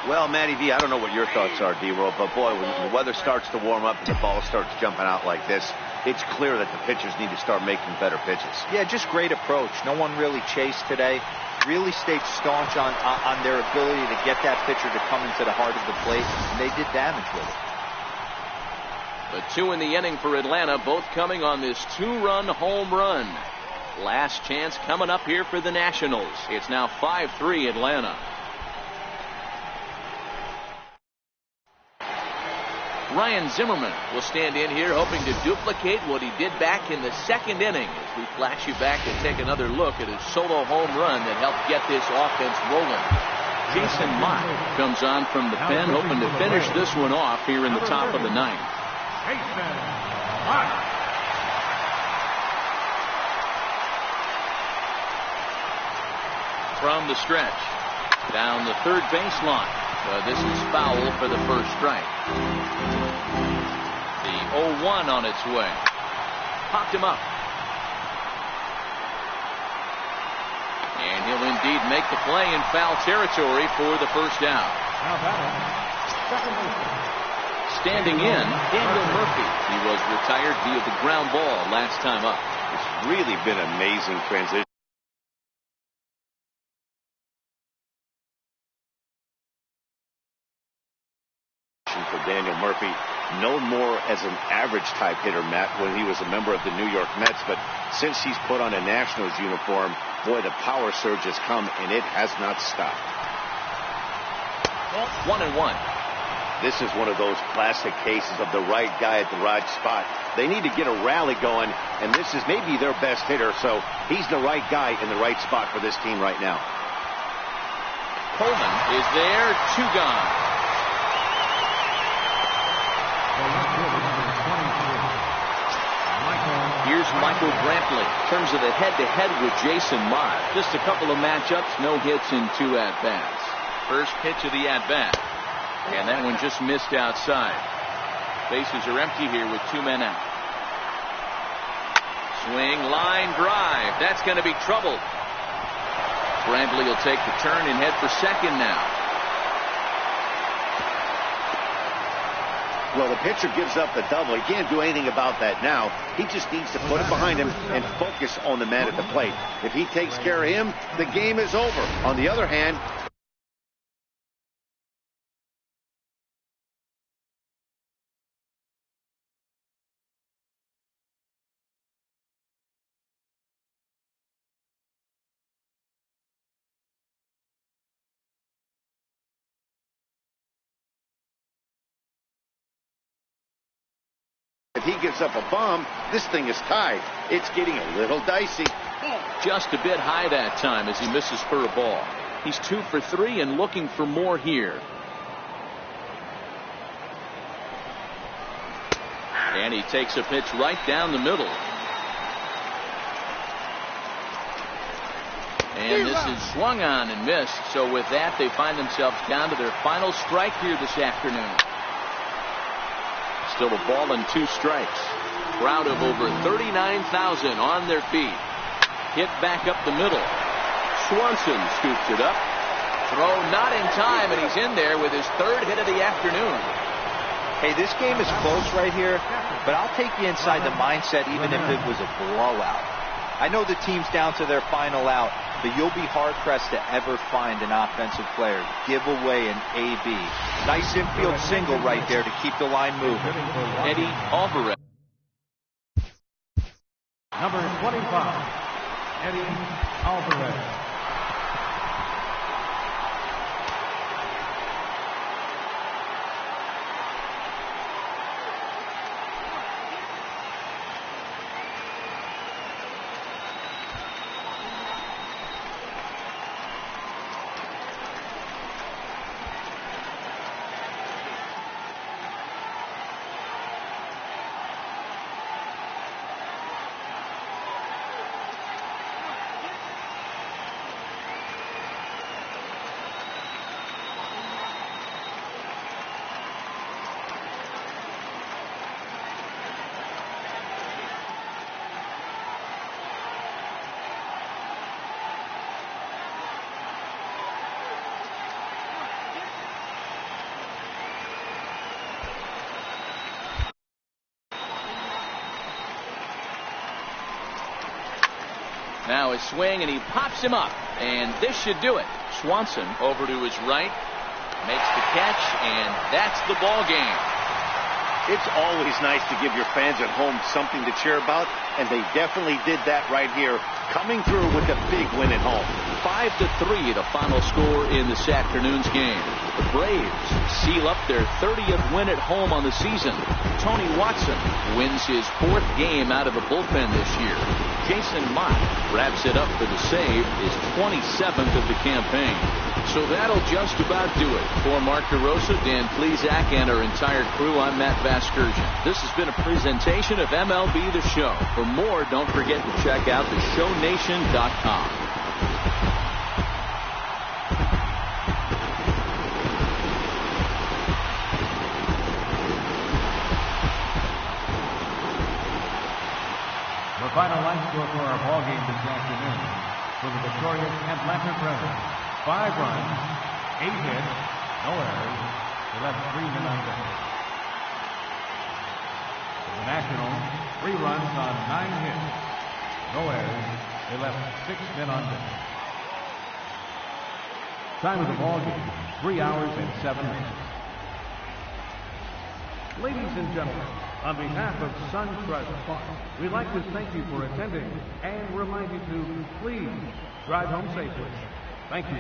S2: Well, Matty V, I don't know what your thoughts are, D-Roll, but boy, when the weather starts to warm up and the ball starts jumping out like this, it's clear that the pitchers need to start making better pitches.
S3: Yeah, just great approach. No one really chased today. Really stayed staunch on their ability to get that pitcher to come into the heart of the plate, and they did damage with it.
S1: The 2 in the inning for Atlanta, both coming on this 2-run home run. Last chance coming up here for the Nationals. It's now 5-3 Atlanta. Ryan Zimmerman will stand in here hoping to duplicate what he did back in the 2nd inning as we flash you back and take another look at his solo home run that helped get this offense rolling. Jason Mott comes on from the pen hoping to finish this one off here in the top of the 9th. From the stretch down the third baseline. This is foul for the first strike. The 0-1 on its way. Popped him up. And he'll indeed make the play in foul territory for the first down. Standing in, Daniel Murphy. He was retired via the ground ball last time up.
S2: It's really been an amazing transition for Daniel Murphy. Known more as an average type hitter, Matt, when he was a member of the New York Mets, but since he's put on a Nationals uniform, boy, the power surge has come and it has not stopped.
S1: 1-1.
S2: This is one of those classic cases of the right guy at the right spot. They need to get a rally going, and this is maybe their best hitter, so he's the right guy in the right spot for this team right now.
S1: Coleman is there, 2 gone. Here's Michael Brantley. In terms of the head-to-head with Jason Mott, just a couple of matchups, no hits in 2 at-bats. First pitch of the at-bat. And that one just missed outside. Bases are empty here with 2 men out. Swing, line drive. That's going to be trouble. Brantley will take the turn and head for second now.
S2: Well, the pitcher gives up the double. He can't do anything about that now. He just needs to put it behind him and focus on the man at the plate. If he takes care of him, the game is over. On the other hand, if he gives up a bomb, this thing is tied. It's getting a little dicey.
S1: Just a bit high that time as he misses for a ball. He's 2 for 3 and looking for more here. And he takes a pitch right down the middle. And this is swung on and missed. So with that, they find themselves down to their final strike here this afternoon. Still a ball and 2 strikes. Crowd of over 39,000 on their feet. Hit back up the middle. Swanson scoops it up. Throw not in time, and he's in there with his 3rd hit of the afternoon.
S3: Hey, this game is close right here, but I'll take you inside the mindset even if it was a blowout. I know the team's down to their final out, but you'll be hard-pressed to ever find an offensive player give away an AB. Nice infield single right there to keep the line moving.
S1: Eddie Alvarez.
S4: Number 25, Eddie Alvarez.
S1: Now his swing, and he pops him up, and this should do it. Swanson over to his right, makes the catch, and that's the ball game.
S2: It's always nice to give your fans at home something to cheer about, and they definitely did that right here, coming through with a big win at home.
S1: 5-3, the final score in this afternoon's game. The Braves seal up their 30th win at home on the season. Tony Watson wins his 4th game out of the bullpen this year. Jason Mott wraps it up for the save, his 27th of the campaign. So that'll just about do it. For Mark DeRosa, Dan Plesac, and our entire crew, I'm Matt Vasgersian. This has been a presentation of MLB The Show. For more, don't forget to check out theshownation.com.
S4: The final line score for our ball game this afternoon for the victorious Atlanta Braves: 5 runs, 8 hits, no errors. They left 3 men on base. For the Nationals, 3 runs on 9 hits, no errors. They left 6 men on base. Time of the ball game, 3 hours and 7 minutes. Ladies and gentlemen, on behalf of SunTrust Park, we'd like to thank you for attending and remind you to please drive home safely. Thank you.